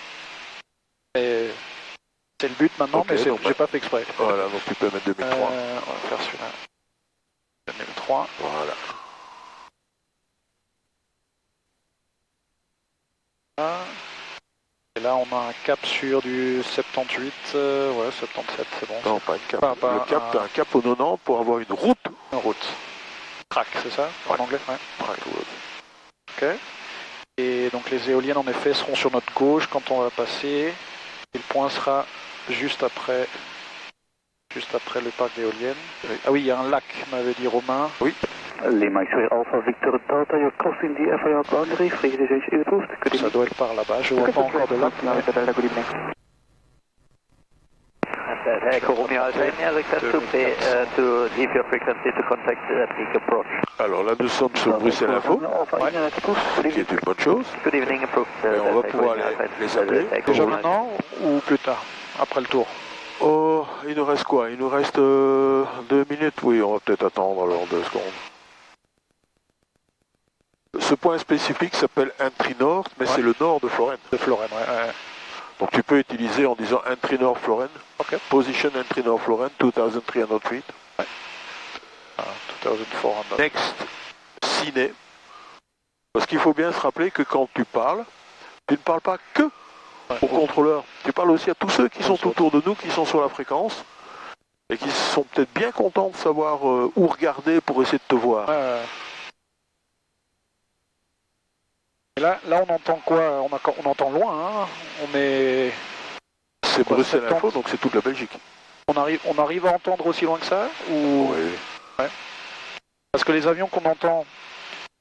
Et c'est le but maintenant, mais j'ai pas fait exprès. Voilà, donc tu peux mettre 2003. On va faire celui-là. 2003. Voilà. Et là, on a un cap sur du 78, ouais, 77, c'est bon. Non, pas une cap. Le cap, t'as un cap au 90 pour avoir une route. Une route. Track, c'est ça, en anglais? Ouais. Track, ok. Et donc les éoliennes, en effet, seront sur notre gauche quand on va passer. Et le point sera juste après le parc d'éoliennes. Oui. Ah oui, il y a un lac, m'avait dit Romain. Oui. Lima X-ray Alpha Victor Delta, you're crossing the FAR boundary, free is approved. Ça doit être par là-bas, je vois pas encore de lac. Alors là, nous sommes sur Bruxelles Info, qui est une bonne chose. Et on va pouvoir les appeler. Déjà maintenant ou plus tard, après le tour? Oh, il nous reste quoi? Il nous reste 2 minutes. Oui, on va peut-être attendre alors 2 secondes. Ce point spécifique s'appelle Entry Nord, mais c'est le nord de Floren. De Floren, ouais. Donc tu peux utiliser en disant Entry Nord Floren. Ok. Position Entry Nord Floren, 2300 feet. Ouais. 2400. Next, Ciné. Parce qu'il faut bien se rappeler que quand tu parles, tu ne parles pas que aux contrôleurs. Tu parles aussi à tous ceux qui sont autour de nous, qui sont sur la fréquence, et qui sont peut-être bien contents de savoir où regarder pour essayer de te voir. Et là, on entend quoi? On entend loin, hein? On est... C'est Bruxelles Info, donc c'est toute la Belgique. On arrive à entendre aussi loin que ça ou... Oui. Ouais. Parce que les avions qu'on entend,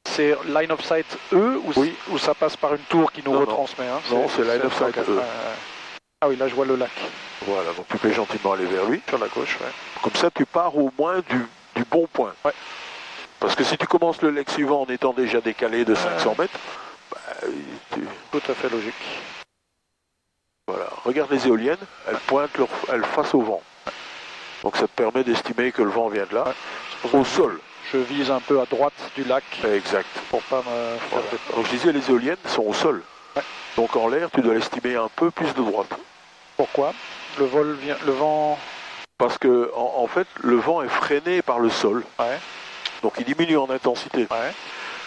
c'est line of sight E ou ça passe par une tour qui nous retransmet? Hein? Non, c'est line of sight E. Ah oui, là je vois le lac. Voilà, donc tu peux gentiment aller vers lui. Sur la gauche, ouais. Comme ça, tu pars au moins du bon point. Ouais. Parce que si tu commences le leg suivant en étant déjà décalé de 500 mètres, tout à fait logique. Voilà, regarde les éoliennes, elles pointent elles face au vent. Donc ça te permet d'estimer que le vent vient de là, au sol. Je vise un peu à droite du lac. Exact. Pour pas me faire des peurs. Donc je disais, les éoliennes sont au sol. Ouais. Donc en l'air, tu dois l'estimer un peu plus de droite. Pourquoi? Le vent... Parce que en fait, le vent est freiné par le sol. Ouais. Donc il diminue en intensité. Ouais.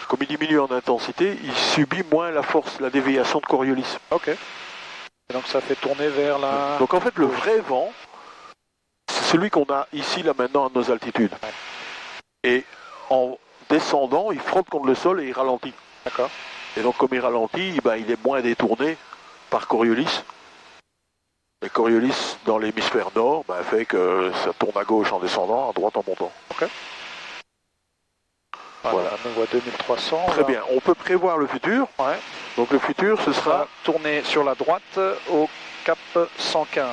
Comme il diminue en intensité, il subit moins la force, la déviation de Coriolis. Ok. Et donc ça fait tourner vers la... Donc en fait, le vrai vent, c'est celui qu'on a ici, là, maintenant, à nos altitudes. Ouais. Et en descendant, il frotte contre le sol et il ralentit. D'accord. Et donc comme il ralentit, il est moins détourné par Coriolis. Et Coriolis, dans l'hémisphère nord, fait que ça tourne à gauche en descendant, à droite en montant. Ok. Voilà, on voit 2300. Très bien, on peut prévoir le futur. Ouais. Donc le futur, ce sera... tourner sur la droite au cap 115.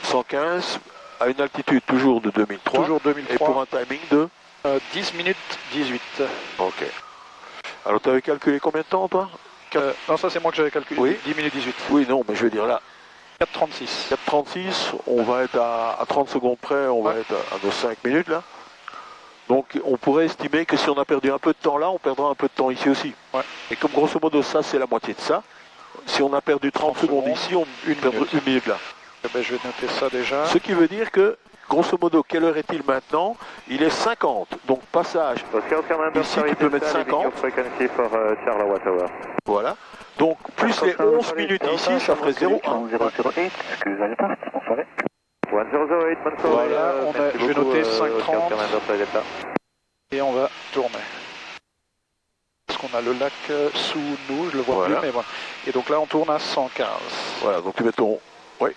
115, à une altitude toujours de 2003. Toujours 2003. Et pour un timing de 10 minutes 18. Ok. Alors tu avais calculé combien de temps toi? Non, ça c'est moi que j'avais calculé, oui. 10 minutes 18. Oui, non, mais je veux dire là. 4,36. 4,36, on va être à 30 secondes près, on va être à nos 5 minutes là. Donc on pourrait estimer que si on a perdu un peu de temps là, on perdra un peu de temps ici aussi. Ouais. Et comme grosso modo ça c'est la moitié de ça, si on a perdu 30 secondes ici, on perdra une minute là. Eh ben, je vais noter ça déjà. Ce qui veut dire que, grosso modo, quelle heure est-il maintenant? Il est 50, donc passage. Ici tu peux mettre 50. Voilà. Donc plus les 11 minutes ici, ça ferait 0,1. Voilà, je vais noter 5,30 et on va tourner. Parce qu'on a le lac sous nous, je le vois plus, mais voilà. Et donc là on tourne à 115. Voilà, donc tu mets ton... Oui.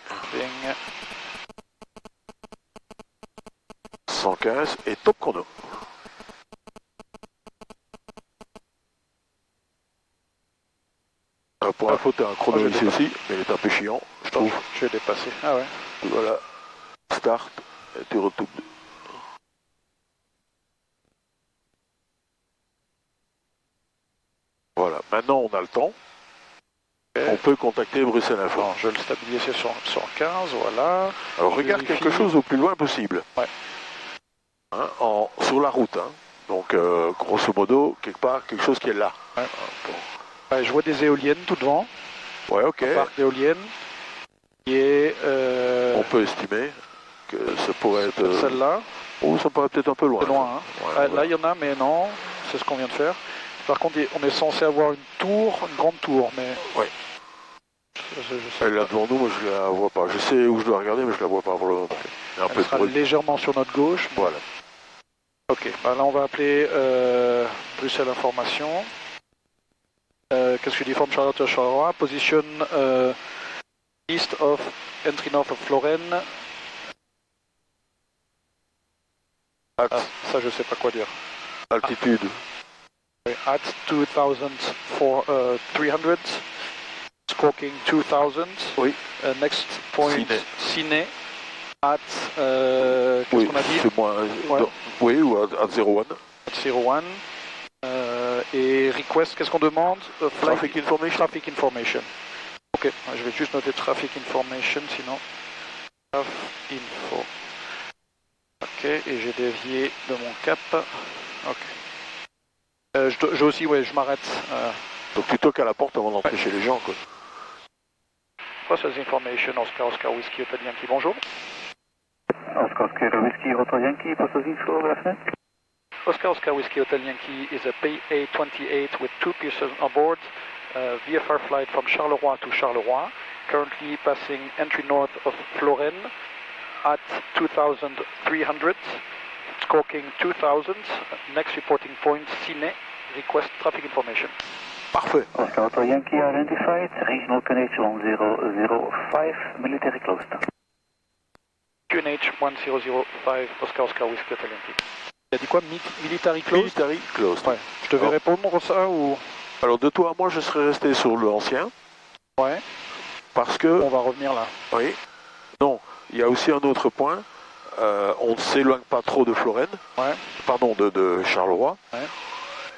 115 et top chrono. Pour info, tu as un chrono ici aussi, mais il est un peu chiant, je trouve. Je vais dépasser. Ah ouais. Voilà. Start et tu retournes. Voilà, maintenant on a le temps. Okay. On peut contacter Bruxelles Info. Alors, je vais le stabiliser sur 115, voilà. Alors regarde quelque chose au plus loin possible. Ouais. Hein, sur la route. Hein. Donc grosso modo, quelque part, quelque chose qui est là. Ouais. Ouais, je vois des éoliennes tout devant. Ouais, ok. Un parc d'éoliennes. Et on peut estimer que ça pourrait être... Celle-là. Oh, ça paraît peut-être un peu loin. C'est loin, hein. Ouais, là, il y en a, mais non. C'est ce qu'on vient de faire. Par contre, on est censé avoir une grande tour, mais... Oui. Elle est là devant nous, moi je la vois pas. Je sais où je dois regarder, mais je la vois pas pour le moment. Elle sera légèrement sur notre gauche. Mais... Voilà. Ok, bah là on va appeler Bruxelles Information. Qu'est-ce que je dis? From Charlotte à Charleroi. Position east of entry north of Floren. Ah, ça je sais pas quoi dire. Altitude. At 2,300. Squawking 2000. Oui. Next point, Ciné. At, qu'est-ce qu'on a dit? C'est moins, oui, ou à 01. At 01. Et request, qu'est-ce qu'on demande? Traffic information. Traffic information. Ok, je vais juste noter traffic information, sinon. Traffic info. Ok, et j'ai dévié de mon cap. Ok. Je aussi, ouais, je m'arrête. Donc tu toques à la porte avant d'entrer chez les gens, quoi. Process information, Oscar Whiskey Hotel Yankee, bonjour. Oscar Whiskey Hotel Yankee, process info, la fenêtre. Oscar Whiskey Hotel Yankee is a PA-28 with 2 persons on board. VFR flight from Charleroi to Charleroi. Currently passing entry north of Floren at 2,300. Squawking 2,000. Next reporting point, Ciné. Request traffic information. Parfait. Oscar Hotel Yankee identified. Regional connection 1005. Military closed. QNH 1005. Oscar Whiskey Hotel Yankee. Il a dit quoi? Military closed? Military closed. Ouais. Je devais répondre ça ou... Alors de toi à moi, je serais resté sur l'ancien. Ouais. Parce que... On va revenir là. Oui. Non, il y a aussi un autre point. On ne s'éloigne pas trop de Floren. Ouais. Pardon, de Charleroi. Ouais.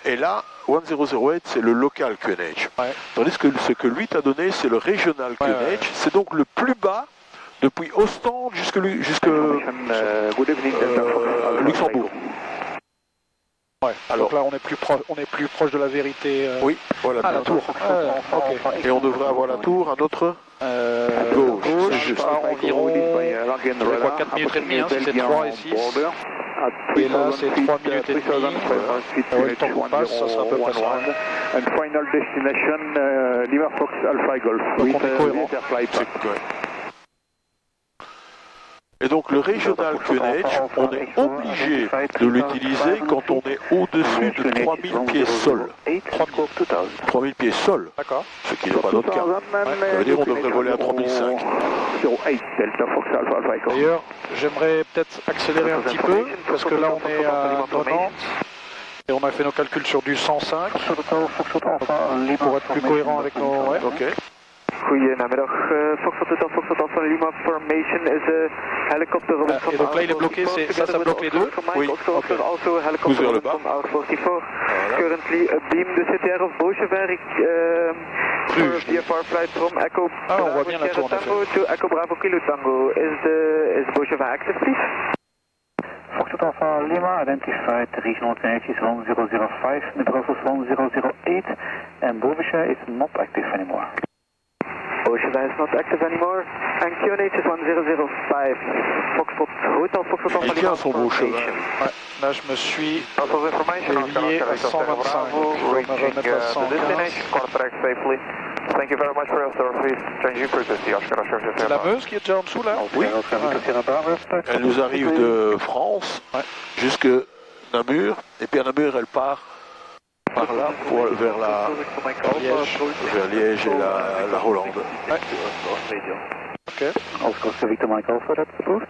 Et là, 1008, c'est le local QNH. Ouais. Tandis que ce que lui t'a donné, c'est le régional QNH. Ouais. C'est donc le plus bas depuis Ostende jusque Luxembourg. Ouais. Alors, donc là, on est plus proche de la vérité. Oui, voilà. Ah, la tour. Okay. Et on devrait avoir la tour à notre gauche. C'est juste. Environ 4 minutes et demie, hein, si c'est 3 et 6. Et là, c'est 3 minutes et demie. Le temps qu'on passe, ça sera à peu près ça. And final destination, Lima Fox Alpha Golf. Donc on est cohérent. Et donc le Regional QNH, on est obligé de l'utiliser quand on est au-dessus de 3000 pieds sol. 3000 pieds sol. D'accord. Ce qui n'est pas notre cas. Ça veut dire qu'on devrait voler à 3005. D'ailleurs, j'aimerais peut-être accélérer un petit peu, parce que là on est à 90. Et on a fait nos calculs sur du 105. Pour être plus cohérent avec nos... Ouais. Ok. Goedemiddag, Foxtrot Hotel, Foxtrot Alpha Lima formation is a helicopter. Et donc là il est bloqué, ça bloque les deux. Oui. Okay. Also helicopter vers le bas. from our 44. Voilà. Currently a beam de CTR of Boscheberg for VFR flight from Echo Ah, on voit bien la tour, en Tango to Echo Bravo Kilo Tango. Is Boscheberg active, please? Foxtrot Alpha Lima, identified regional coordinates 1005, Midrosses 1008, and Bovisha is not active anymore. Boscheberg is not active anymore, and QNH is 1005, Foxtrot Hotel, Foxtrot Alpha Il Lima tient son beau cheval. Ouais, là je me suis information dévié à 125, donc je vais me remettre à 115. Contract safely. Thank you very much for your service. Changing frequency, Oscar. C'est la Meuse qui est déjà en dessous là? Oui. Elle nous arrive de France jusque Namur, et puis à Namur elle part par là vers Liège et la Hollande. Ouais. Ok. Oscar Victor Mike Alpha, that's approved.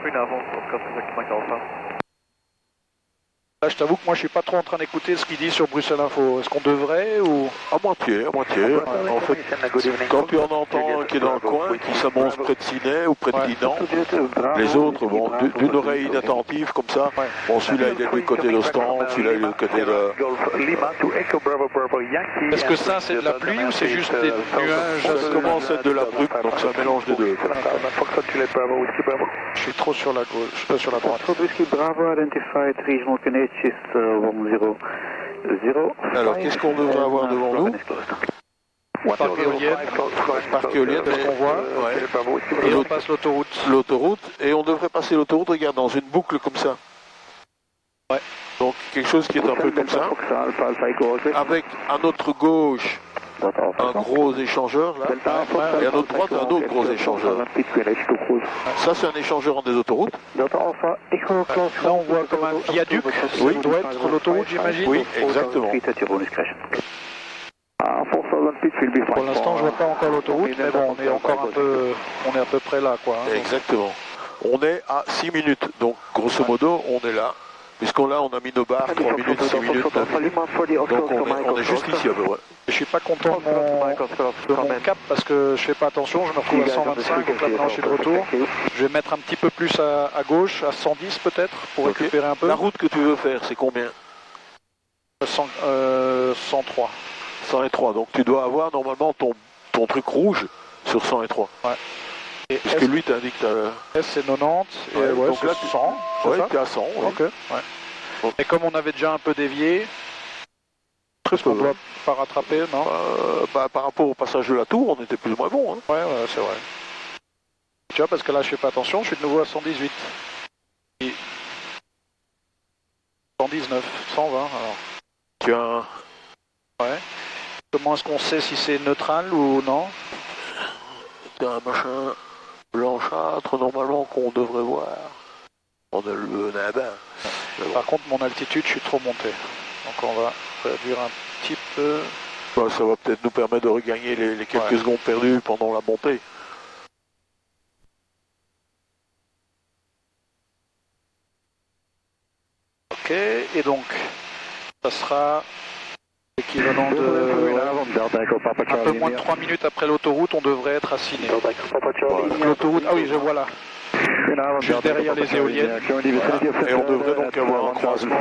Goedenavond, Oscar Mike Alpha. Là je t'avoue que moi je suis pas trop en train d'écouter ce qu'il dit sur Bruxelles Info. Est-ce qu'on devrait ou... À moitié. En fait, quand tu en entends un qui est dans le coin, qui s'annonce près de Ciney ou près de Dinan, les autres, bon, d'une oreille inattentive comme ça, bon, celui-là il est du côté d'Ostende, celui-là il est du côté de... Est-ce que ça c'est de la pluie ou c'est juste des nuages? Ça commence à être de la brume, donc c'est un mélange des deux. Je suis trop sur la gauche, sur la droite. Whiskey Bravo, identified regional coordinates 1005. Alors, qu'est-ce qu'on devrait avoir devant nous? Parc éolienne, Est-ce qu'on voit? Ouais. Et on passe l'autoroute. L'autoroute, et on devrait passer l'autoroute, regarde, dans une boucle comme ça. Ouais. Donc, quelque chose qui est un peu comme ça, avec à notre gauche un gros échangeur, là, et à notre droite un autre gros échangeur. Ça, c'est un échangeur en des autoroutes. Là, on voit comme un viaduc. Oui. Ça doit être l'autoroute, j'imagine. Oui, exactement. Pour l'instant, je vois pas encore l'autoroute, mais bon, on est encore on est à peu près là, quoi. Exactement. On est à 6 minutes, donc grosso modo, on est là. Puisqu'on on a mis nos barres 3 minutes, 6 minutes, 9 minutes. Donc on est juste ici à peu près. Je suis pas content de mon cap parce que je fais pas attention, je me retrouve à 125, donc là maintenant je suis de retour. Je vais mettre un petit peu plus à gauche, à 110 peut-être, pour récupérer un peu. La route que tu veux faire, c'est combien? 103. 103, donc tu dois avoir normalement ton truc rouge sur 103. Ouais. Et parce que lui t'indique S c'est 90, et ouais, donc là tu 100, ouais, tu es à 100. Ouais. Ok, ouais. Bon. Et comme on avait déjà un peu dévié, est-ce qu'on doit pas rattraper, non? Par rapport au passage de la tour, on était plus ou moins bon. Hein. Ouais, c'est vrai. Tu vois, parce que là je fais pas attention, je suis de nouveau à 118. Et 119, 120 alors. Tu as un... Ouais. Comment est-ce qu'on sait si c'est neutral ou non? Tu as un machin blanchâtre normalement qu'on devrait voir. On a le nabin. Par contre, mon altitude, je suis trop monté. Donc on va réduire un petit peu. Ouais, ça va peut-être nous permettre de regagner les quelques secondes perdues pendant la montée. Ok, et donc, ça sera l'équivalent de un peu moins de 3 minutes après l'autoroute, on devrait être à Ciney. L'autoroute, ah oui, je vois là. Juste derrière les éoliennes. Voilà. Et on devrait donc avoir un croisement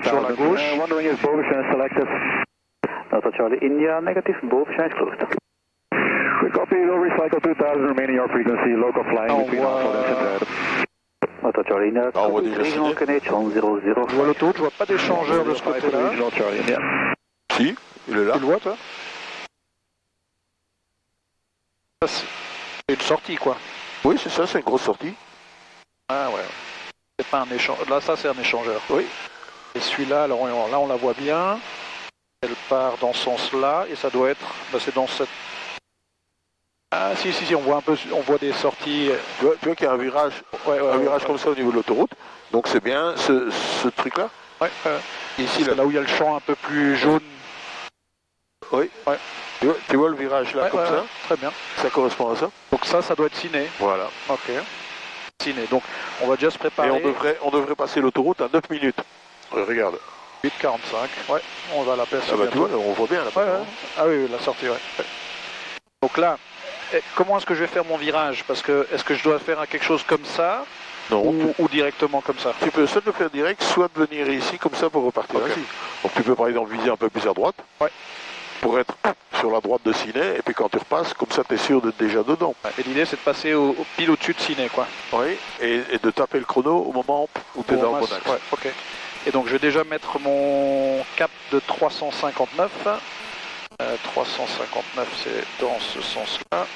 sur la gauche. Delta Charlie India, negative, Bovisha is closed. We copy, we'll recycle 2000 remaining your frequency, local flying between Oslo and Delta Charlie India, regional coordinate 1005. Je vois l'autoroute, je vois pas d'échangeur de ce côté-là. Si, il est là. Tu le vois toi? C'est une sortie quoi. Oui, c'est ça, c'est une grosse sortie. Ah ouais. C'est pas un échangeur. Là, ça c'est un échangeur. Oui. Et celui-là, alors là on la voit bien. Elle part dans ce sens-là et ça doit être. C'est dans cette. Ah si, on voit un peu, on voit des sorties. Tu vois qu'il y a un virage, un virage comme ça au niveau de l'autoroute. Donc c'est bien ce truc-là. Ouais. Ici là où il y a le champ un peu plus jaune. Oui. Ouais. Tu vois le virage là comme ça. Très bien. Ça correspond à ça. Donc ça doit être Ciney. Voilà. Ok. Ciney. Donc on va déjà se préparer. Et on devrait passer l'autoroute à 9 minutes. Regarde. 8,45. Ouais. On va la passer. Ah bah tu vois, on voit bien là. Ah oui, la sortie, ouais. Donc là, comment est-ce que je vais faire mon virage? Parce que est-ce que je dois faire quelque chose comme ça? Non. Ou directement comme ça? Tu peux soit le faire direct, soit de venir ici comme ça pour repartir ainsi. Donc tu peux par exemple viser un peu plus à droite. Ouais. Pour être sur la droite de Ciné, et puis quand tu repasses, comme ça tu es sûr d'être déjà dedans. Et l'idée c'est de passer pile au-dessus de Ciné, quoi. Oui, et de taper le chrono au moment où tu es dans le bon axe. Ouais, ok. Et donc je vais déjà mettre mon cap de 359. 359 c'est dans ce sens-là.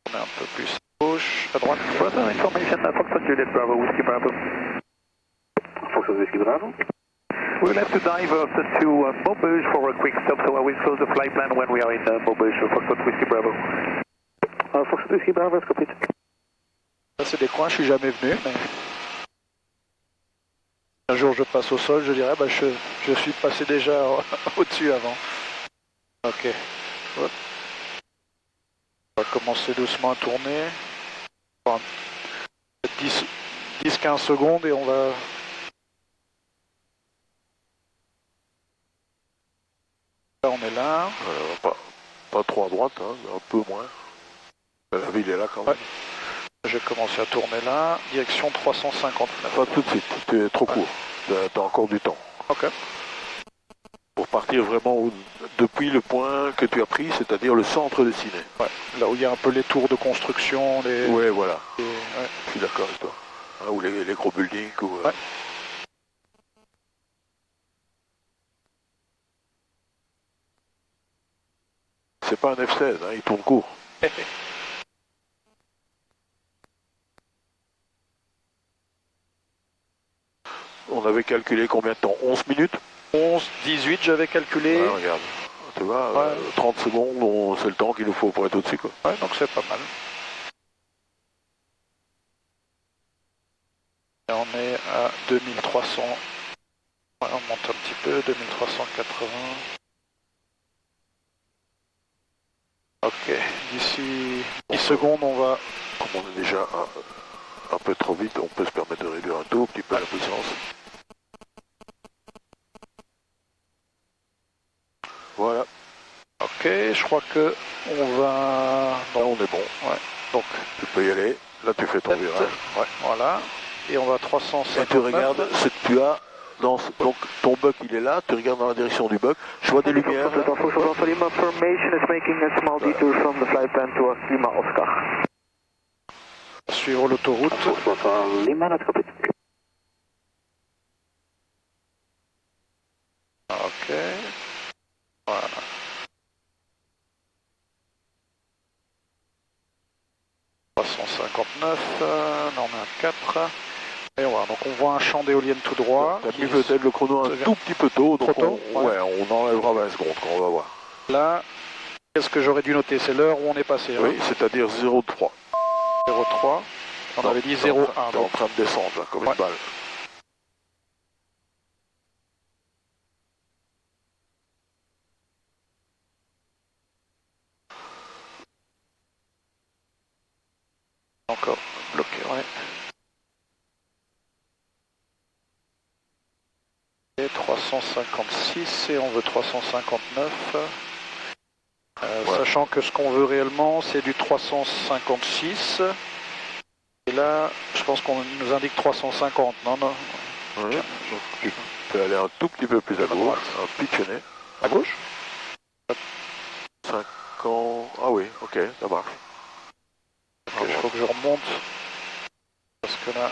On est un peu plus à gauche, à droite. Information, Foxtrot Juliet Bravo, Whiskey Bravo. Foxtrot Whiskey Bravo. We'll have to divert to Maubeuge for a quick stop, so I will close the flight plan when we are in Maubeuge, Foxtrot Whiskey Bravo. Foxtrot Whiskey Bravo, is complete. Ça c'est des coins, je suis jamais venu, mais un jour je passe au sol, je dirais, bah, je suis passé déjà au-dessus avant. Ok. Hop. On va commencer doucement à tourner. Enfin, 10-15 secondes et on va... Là on est là. Pas trop à droite, hein, un peu moins. La ville est là quand même. Ouais. Je vais commencer à tourner là, direction 359. Pas tout de suite, tu es trop court, tu as encore du temps. Ok. Pour partir vraiment depuis le point que tu as pris, c'est-à-dire le centre de Ciné. Ouais, là où il y a un peu les tours de construction, les... Ouais, voilà. Ouais. Je suis d'accord avec toi. Hein, ou les gros buildings. Ou, ouais. C'est pas un F-16, hein, il tourne court. On avait calculé combien de temps? 11 minutes? 11, 18 j'avais calculé. Ouais, regarde, tu vois, 30 secondes, c'est le temps qu'il nous faut pour être au-dessus, quoi. Ouais, donc c'est pas mal. Et on est à 2300. Ouais, on monte un petit peu, 2380. Ok, d'ici 10 secondes, on va... Comme on est déjà un peu trop vite, on peut se permettre de réduire un tout petit peu la puissance. Voilà. Ok, je crois que on va... Là, on est bon. Ouais. Donc, tu peux y aller. Là, tu fais ton virage. Ouais. Voilà. Et on va à 350. Et tu regardes ce que tu as. Donc ton buck il est là, tu regardes dans la direction du buck, je vois des lumières. Suivre l'autoroute. Ok. Voilà. « 359, là on est à 4. Et voilà, donc on voit un champ d'éoliennes tout droit. T'as mis peut-être le chrono un tout petit peu tôt, donc on enlèvera 20 secondes quand on va voir. Là, qu'est-ce que j'aurais dû noter? C'est l'heure où on est passé. Oui, c'est-à-dire 0,3. 0,3. On avait dit 0,1. T'es en train de descendre là, comme une balle. Encore bloqué, ouais. Et 356 et on veut 359. Sachant que ce qu'on veut réellement c'est du 356. Et là, je pense qu'on nous indique 350, non? Oui, donc tu peux aller un tout petit peu plus à gauche, un pitchonnet. À gauche? 50... Ah oui, ok, ça marche. Il faut que je remonte. Parce que là...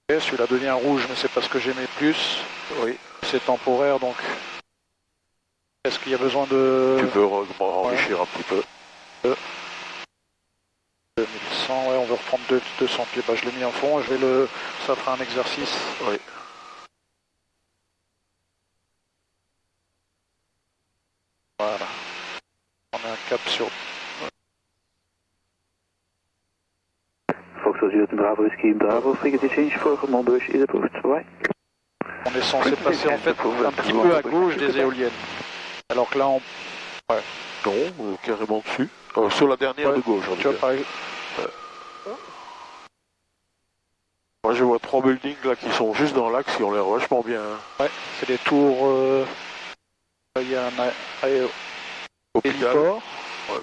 Okay, celui-là devient rouge, mais c'est parce que j'aimais plus. Oui. C'est temporaire, donc... Est-ce qu'il y a besoin de... Tu peux enrichir un petit peu. 2100, ouais, on veut reprendre 200 pieds. Bah, je l'ai mis en fond, ça fera un exercice. Oui. Voilà. On a un cap sur... Foxtrot Juliet Bravo Whiskey Bravo, frequency change for Maubeuge is approved, right? On est censé passer en fait un petit peu à gauche des éoliennes. Alors que là on... Ouais. Non, carrément dessus. Sur la dernière de gauche, en tu vois, pareil. Moi je vois 3 buildings là qui sont juste dans l'axe qui ont l'air vachement bien. Ouais, c'est des tours. Il y a un héliport. Ouais,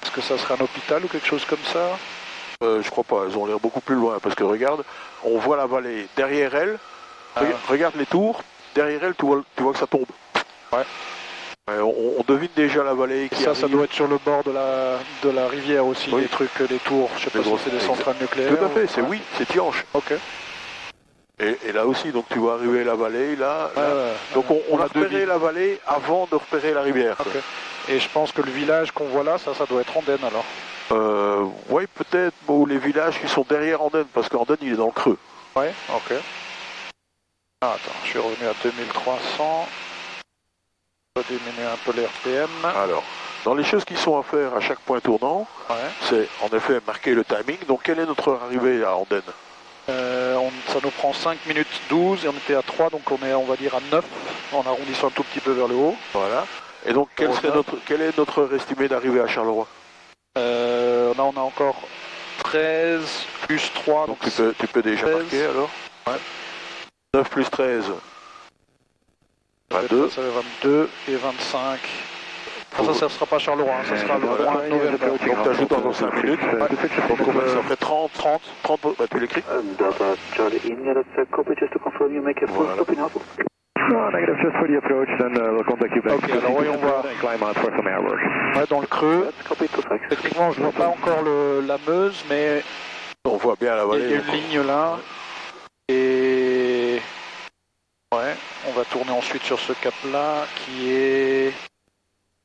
Est-ce que ça serait un hôpital ou quelque chose comme ça? Je crois pas, elles ont l'air beaucoup plus loin parce que regarde, on voit la vallée derrière elle. Regarde les tours, derrière elle tu vois que ça tombe. Ouais. On devine déjà la vallée qui ça doit être sur le bord de la rivière aussi, oui. Les trucs, les tours, je sais pas si c'est des centrales nucléaires. Tout à fait, c'est Tihange. Ok. Et là aussi, donc tu vois arriver la vallée, là. Ouais. Donc on a repéré la vallée avant de repérer la rivière. Okay. Et je pense que le village qu'on voit là, ça doit être Andenne alors. Oui, peut-être, ou les villages qui sont derrière Andenne, parce qu'Andenne il est dans le creux. Ouais, ok. Attends, je suis revenu à 2300. On va diminuer un peu les RPM. Alors, dans les choses qui sont à faire à chaque point tournant, c'est en effet marquer le timing. Donc quelle est notre arrivée à Andenne? Ça nous prend 5 minutes 12 et on était à 3, donc on est, on va dire, à 9 en arrondissant un tout petit peu vers le haut. Voilà. Et donc quel est notre estimé d'arrivée à Charleroi? Là on a encore 13 plus 3. Donc tu peux déjà 13. Marquer alors. Ouais. 9 plus 13. 22. Ça fait 22 et 25. Enfin, ça ne sera pas Charleroi, ça sera le 1 novembre. Donc tu ajoutes dans 5 minutes. Donc ça ferait 30, bah, tu l'écris. Voilà. No, negative, just for the approach, then we'll contact you back. Ok, alors oui, on va climb out for some airwork. Ouais, dans le creux. Techniquement, je ne vois pas encore la Meuse, mais on voit bien la vallée. Il y a une ligne là. Et ouais, on va tourner ensuite sur ce cap-là, qui est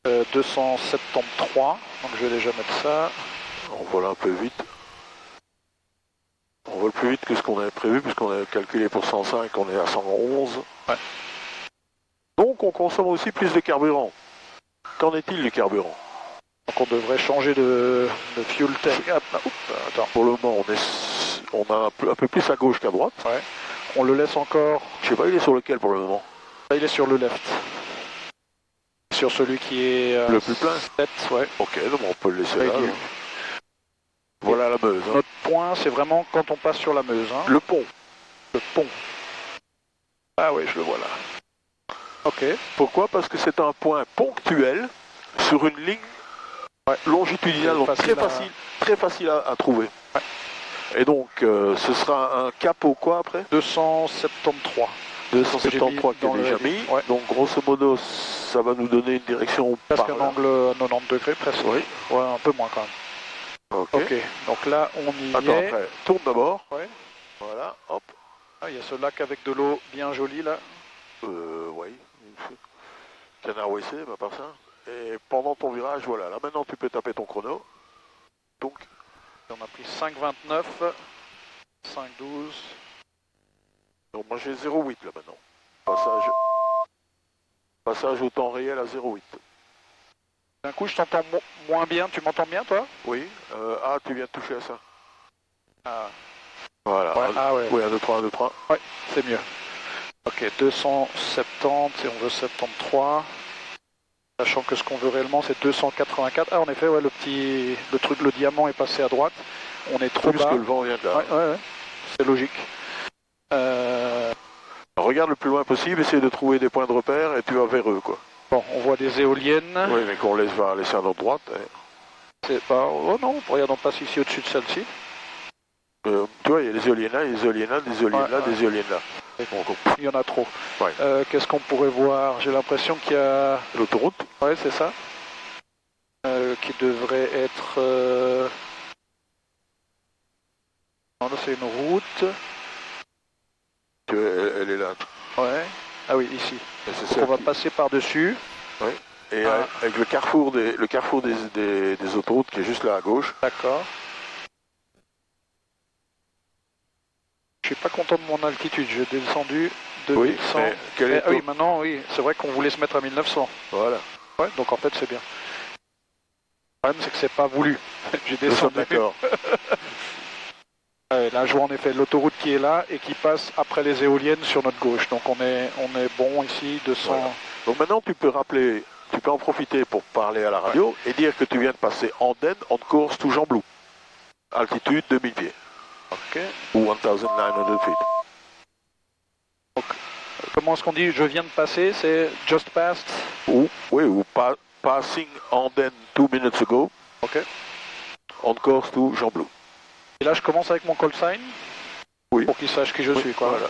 273. Donc je vais déjà mettre ça. On vole un peu vite. On vole plus vite que ce qu'on avait prévu, puisqu'on avait calculé pour 105, on est à 111. Ouais. Donc on consomme aussi plus de carburant. Qu'en est-il du carburant? Donc on devrait changer de fuel tank. Attends. Pour le moment, on a un peu plus à gauche qu'à droite. Ouais. On le laisse encore. Je sais pas, il est sur lequel pour le moment? Là, il est sur le left. Sur celui qui est le plus plein. 7, ouais. Ok, donc on peut le laisser là. Voilà la Meuse. Hein. Notre point, c'est vraiment quand on passe sur la Meuse. Hein. Le pont. Le pont. Ah oui, je le vois là. Ok. Pourquoi? Parce que c'est un point ponctuel sur une ligne longitudinale, donc très facile à trouver. Ouais. Et donc, ce sera un cap au quoi après? 273. 273 qui est déjà mis. Ouais. Donc, grosso modo, ça va nous donner une direction presque un angle à 90 degrés, presque. Oui. Ouais, un peu moins quand même. Ok, donc là, on y est. Attends, après, tourne d'abord. Ouais. Voilà, hop. Ah, il y a ce lac avec de l'eau bien jolie là. Oui. Canard WC, à part ça. Et pendant ton virage, voilà, là maintenant tu peux taper ton chrono. Donc. On a pris 5,29, 5,12. Donc moi j'ai 0,8 là maintenant. Passage au temps réel à 0,8. D'un coup je t'entends moins bien, tu m'entends bien toi? Oui, tu viens de toucher à ça. Ah. Voilà, ouais. Oui, 1, 2, 3, 1, 2, 3. Ouais, c'est mieux. Ok, 270 et on veut 73. Sachant que ce qu'on veut réellement c'est 284. Ah en effet, ouais, le diamant est passé à droite. On est trop bas. Puisque le vent vient de là. Ouais. C'est logique. Regarde le plus loin possible, essaye de trouver des points de repère et tu vas vers eux quoi. Bon, on voit des éoliennes. Oui, mais qu'on va laisser à notre droite. C'est pas... Oh non, regardons passe ici au-dessus de celle-ci. Tu vois, il y a des éoliennes là, des éoliennes là, des éoliennes là, des éoliennes là. Il y en a trop. Ouais. Qu'est-ce qu'on pourrait voir? J'ai l'impression qu'il y a... L'autoroute. Ouais, c'est ça. Qui devrait être... Non, là c'est une route. Elle est là. Ouais. Ah oui, ici. On va passer par-dessus. Oui. Et avec le carrefour des autoroutes qui est juste là à gauche. D'accord. Je suis pas content de mon altitude, j'ai descendu 2100. Oui, oui, maintenant, oui, c'est vrai qu'on voulait se mettre à 1900. Voilà. Ouais, donc en fait, c'est bien. Le problème, c'est que c'est pas voulu. J'ai descendu. D'accord. Là, je vois en effet l'autoroute qui est là et qui passe après les éoliennes sur notre gauche. Donc on est bon ici, 200. Voilà. Donc maintenant, tu peux en profiter pour parler à la radio et dire que tu viens de passer Andenne, en course tout Jean Blou. Altitude 2000 pieds. Ok. Ou 1900 feet. Donc, comment est-ce qu'on dit je viens de passer? C'est just passed? Ou passing Anden 2 minutes ago. Ok. On course to Jean Blou. Et là je commence avec mon call sign? Oui. Pour qu'il sache qui je suis, quoi. Voilà.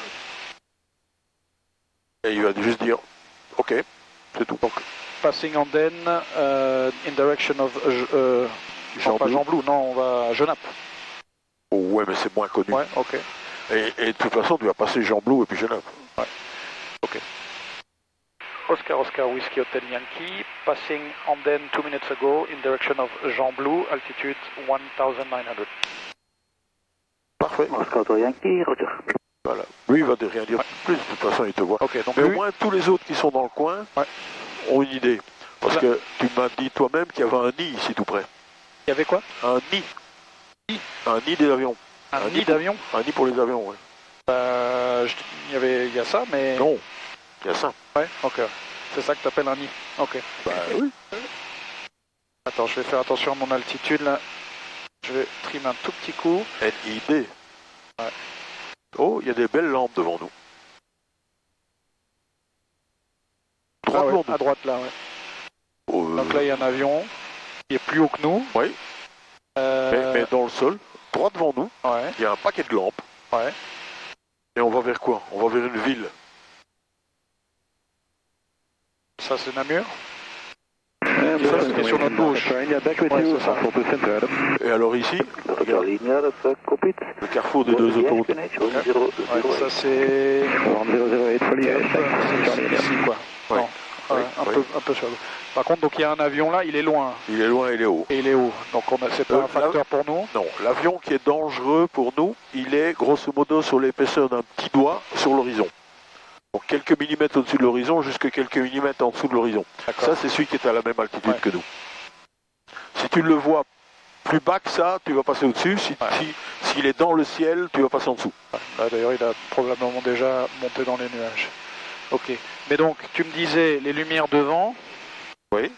Et il va juste dire ok, c'est tout. Donc, passing Anden in direction of Jean Blou, non, on va à Genappe. Oh, ouais, mais c'est moins connu. Ouais, ok. Et de toute façon, tu vas passer Jean Blou et puis Genappe. Ouais. Ok. Oscar Whiskey Hotel Yankee, passing Anden 2 minutes ago in direction of Jean Blou, altitude 1900. Parfait. Oscar Hotel Yankee, Roger. Voilà. Lui, il va rien dire plus, de toute façon, il te voit. Okay, donc mais au moins, tous les autres qui sont dans le coin ont une idée. Parce que tu m'as dit toi-même qu'il y avait un nid ici tout près. Il y avait quoi? Un nid. Un nid d'avion. Un nid d'avion? Un nid pour les avions, oui. Il y a ça, mais... Non, il y a ça. Ouais, ok. C'est ça que tu appelles un nid? Ok. Bah oui. Attends, je vais faire attention à mon altitude, là. Je vais trim un tout petit coup. NID. Ouais. Oh, il y a des belles lampes devant nous. Droit devant nous. À droite, là, ouais. Donc là, il y a un avion qui est plus haut que nous. Oui. Mais dans le sol, droit devant nous, il y a un paquet de lampes. Ouais. Et on va vers quoi? On va vers une ville. Ça, c'est Namur? Ça, c'est sur notre gauche. Et alors ici, regarde, le carrefour des deux autoroutes. Ouais, ça c'est... ici, quoi. Ouais. Non, un peu sur le... Par contre, donc il y a un avion là, il est loin. Il est loin, il est haut. Et il est haut, donc c'est pas un facteur pour nous? Non, l'avion qui est dangereux pour nous, il est grosso modo sur l'épaisseur d'un petit doigt sur l'horizon. Donc quelques millimètres au-dessus de l'horizon, jusqu'à quelques millimètres en dessous de l'horizon. Ça, c'est celui qui est à la même altitude que nous. Si tu le vois plus bas que ça, tu vas passer au-dessus. S'il est dans le ciel, tu vas passer en dessous. D'ailleurs, il a probablement déjà monté dans les nuages. Ok. Mais donc, tu me disais, les lumières devant... Oui.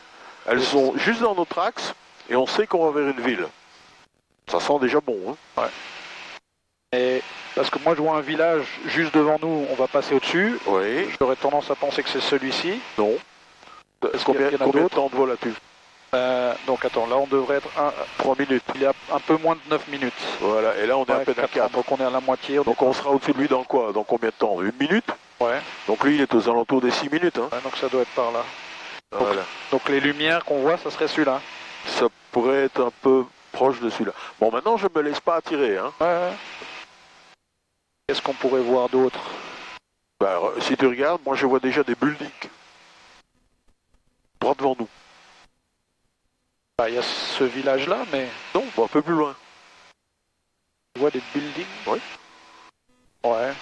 Elles sont juste dans notre axe, et on sait qu'on va vers une ville. Ça sent déjà bon, hein. Ouais. Et... Parce que moi je vois un village juste devant nous, on va passer au-dessus. Oui. J'aurais tendance à penser que c'est celui-ci. Non. Combien de temps de vol as-tu? Donc attends, là on devrait être 3 minutes. Il est à un peu moins de 9 minutes. Voilà, et là on est à peine à 4. Donc on est à la moitié. Donc on sera au-dessus de lui dans quoi? Dans combien de temps? 1 minute? Ouais. Donc lui il est aux alentours des 6 minutes. Hein. Ouais, donc ça doit être par là. Voilà. Donc les lumières qu'on voit, ça serait celui-là. Ça pourrait être un peu proche de celui-là. Bon, maintenant je me laisse pas attirer. Hein. Ouais. Qu'est-ce qu'on pourrait voir d'autre? Bah, si tu regardes, moi je vois déjà des buildings. Droit devant nous. Bah, il y a ce village-là, mais... Non, un peu plus loin. Tu vois des buildings? Oui. Ouais.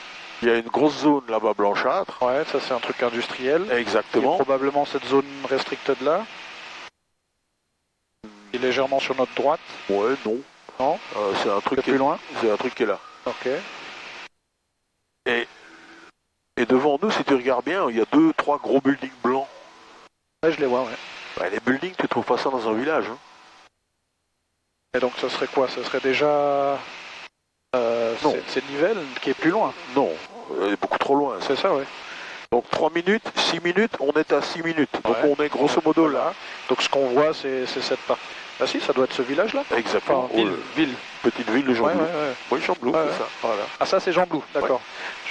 Il y a une grosse zone là-bas blanchâtre. Ouais, ça c'est un truc industriel. Exactement. Et probablement cette zone restricted là. Qui est légèrement sur notre droite. Ouais, non. Non. C'est un truc qui est plus loin. C'est un truc qui est là. Ok. Et devant nous, si tu regardes bien, il y a 2-3 gros buildings blancs. Ouais, je les vois, ouais. Bah, les buildings, tu trouves pas ça dans un village. Hein. Et donc, ça serait quoi? Ça serait déjà... c'est Nivelles qui est plus loin. Non, beaucoup trop loin. C'est ça, ouais. Donc 3 minutes, 6 minutes, on est à 6 minutes. Donc on est grosso modo là. Donc ce qu'on voit, c'est cette partie. Ah si, ça doit être ce village-là. Exactement. Enfin, ville. Petite ville de Jean Blou. Oui, Jean Blou, c'est ça. Voilà. Ah ça, c'est Jean Blou, d'accord.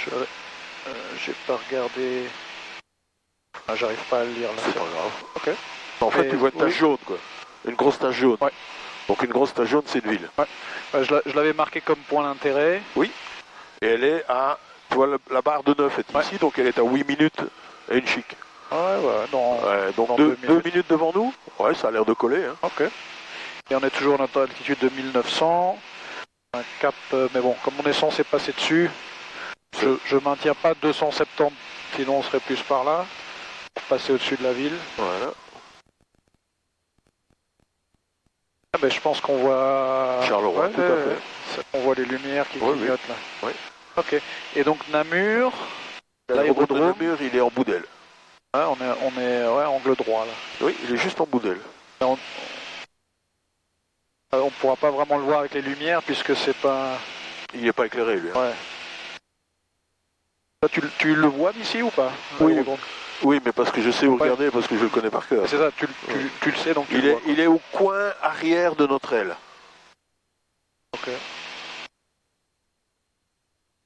J'ai pas regardé... Ah, j'arrive pas à le lire là. C'est pas grave. Ok. En fait, tu vois une tache jaune, quoi. Une grosse tache jaune. Ouais. Donc une grosse tache jaune, c'est une ville. Ouais. Je l'avais marqué comme point d'intérêt. Oui. Et elle est à... Tu vois, la barre de 9 est ici, donc elle est à 8 minutes et une chic. Donc 2 minutes devant nous. Ouais, ça a l'air de coller. Hein. Ok. Et on est toujours à notre altitude de 1900. Un cap, mais bon, comme on est censé passer dessus, je maintiens pas 270, sinon on serait plus par là, pour passer au-dessus de la ville. Voilà. Ah ben je pense qu'on voit... Charleroi, tout à fait. On voit les lumières qui clignotent là. Oui. Ok. Et donc Namur, l'aérodrome Namur, il est en Boudel. Ouais, on est angle droit là. Oui, il est juste en Boudel. On pourra pas vraiment le voir avec les lumières puisque c'est pas... Il n'est pas éclairé, lui. Hein. Ouais. Toi, tu le vois d'ici ou pas? Oui. Oui, mais parce que je sais où regarder, parce que je le connais par cœur. C'est ça, tu le sais, donc tu le vois. Il est au coin arrière de notre aile. Ok.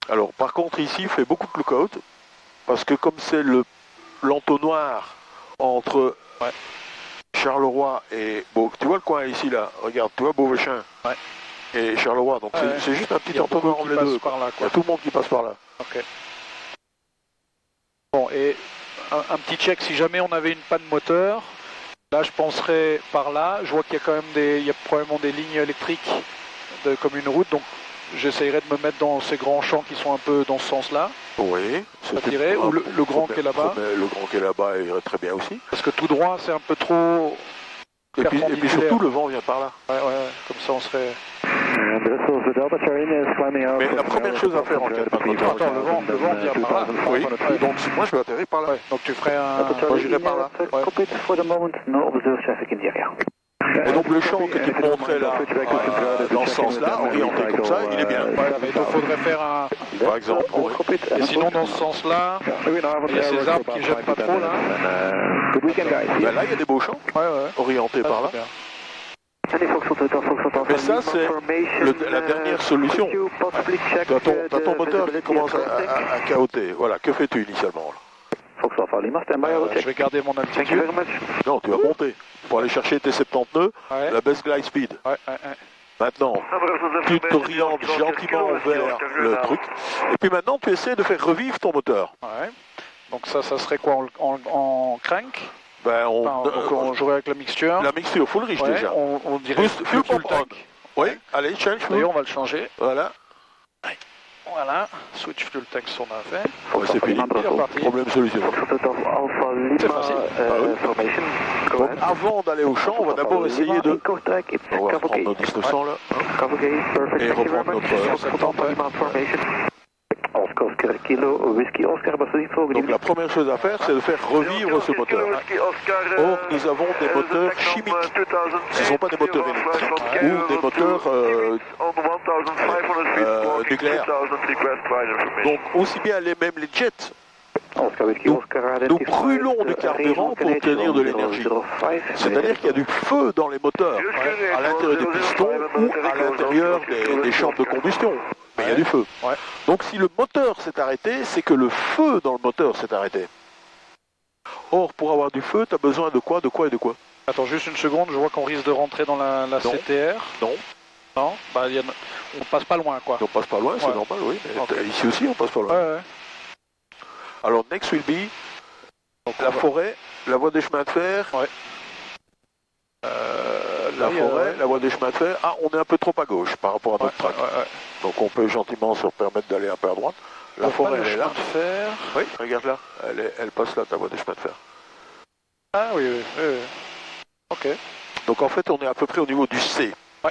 Alors, par contre, ici, il fait beaucoup de lookout, parce que comme c'est l'entonnoir entre Charleroi et... Bon, tu vois le coin ici, là, regarde, tu vois Beauvechin et Charleroi, donc c'est juste un petit entonnoir entre les deux. Il y a tout le monde qui passe par là. Ok. Bon, et un petit check, si jamais on avait une panne moteur, là je penserais par là, je vois qu'il y a quand même il y a probablement des lignes électriques comme une route, donc j'essayerais de me mettre dans ces grands champs qui sont un peu dans ce sens-là. Oui. Ça tirait, ou le grand qui est là-bas. Le grand qui est là-bas irait très bien aussi. Parce que tout droit, c'est un peu trop... Et puis surtout, le vent vient par là. Ouais, comme ça on serait... Mais la première chose à faire en cas de panne moteur... Attends, le vent vient par là. Oui, donc moi je vais atterrir par là. Donc tu ferais un... Moi j'irai par là. Et donc le champ que tu montrais là, dans ce sens-là, orienté comme ça, il est bien. Mais donc il faudrait faire un... Par exemple. Et sinon dans ce sens-là, il y a ces arbres qui ne jettent pas trop là. Ben là il y a des beaux champs, orientés par là. Mais ça c'est la dernière solution. T'as ton moteur qui commence à cahoter. Voilà, que fais-tu initialement là? Je vais garder mon altitude. Non, tu vas monter pour aller chercher tes 70 nœuds, la best glide speed. Maintenant, tu t'orientes gentiment vers le truc, et puis maintenant tu essaies de faire revivre ton moteur. Donc ça serait quoi en crank? Ben donc on jouerait avec la mixture. La mixture full rich déjà. On dirait fuel tank. Oui, allez, change fuel. D'ailleurs, on va le changer. Voilà. Voilà, switch fuel tank on a fait. Ouais, c'est fini, problème solutionné. C'est facile. Donc avant d'aller au champ, on va d'abord essayer de... On va reprendre nos 1900 là. Et reprendre notre 170. Donc la première chose à faire, c'est de faire revivre ce moteur. Or, nous avons des moteurs chimiques. Ce ne sont pas des moteurs électriques ou des moteurs nucléaires. Donc aussi bien les jets. Nous brûlons du carburant pour obtenir de l'énergie. C'est-à-dire qu'il y a du feu dans les moteurs, à l'intérieur des pistons ou à l'intérieur des chambres de combustion. Mais il y a du feu. Donc si le moteur s'est arrêté, c'est que le feu dans le moteur s'est arrêté. Or, pour avoir du feu, tu as besoin de quoi, de quoi et de quoi? Attends, juste une seconde, je vois qu'on risque de rentrer dans la CTR. Non. Non, bah, on passe pas loin, quoi. On passe pas loin, c'est normal, oui. Mais ici aussi, on passe pas loin. Alors, next will be donc, la forêt, la voie des chemins de fer. La forêt, la voie des chemins de fer. Ah, on est un peu trop à gauche par rapport à notre track. Donc, on peut gentiment se permettre d'aller un peu à droite. La forêt, elle est là. De fer. Oui, regarde là. Elle passe là, ta voie des chemins de fer. Ah oui. Ok. Donc, en fait, on est à peu près au niveau du C. On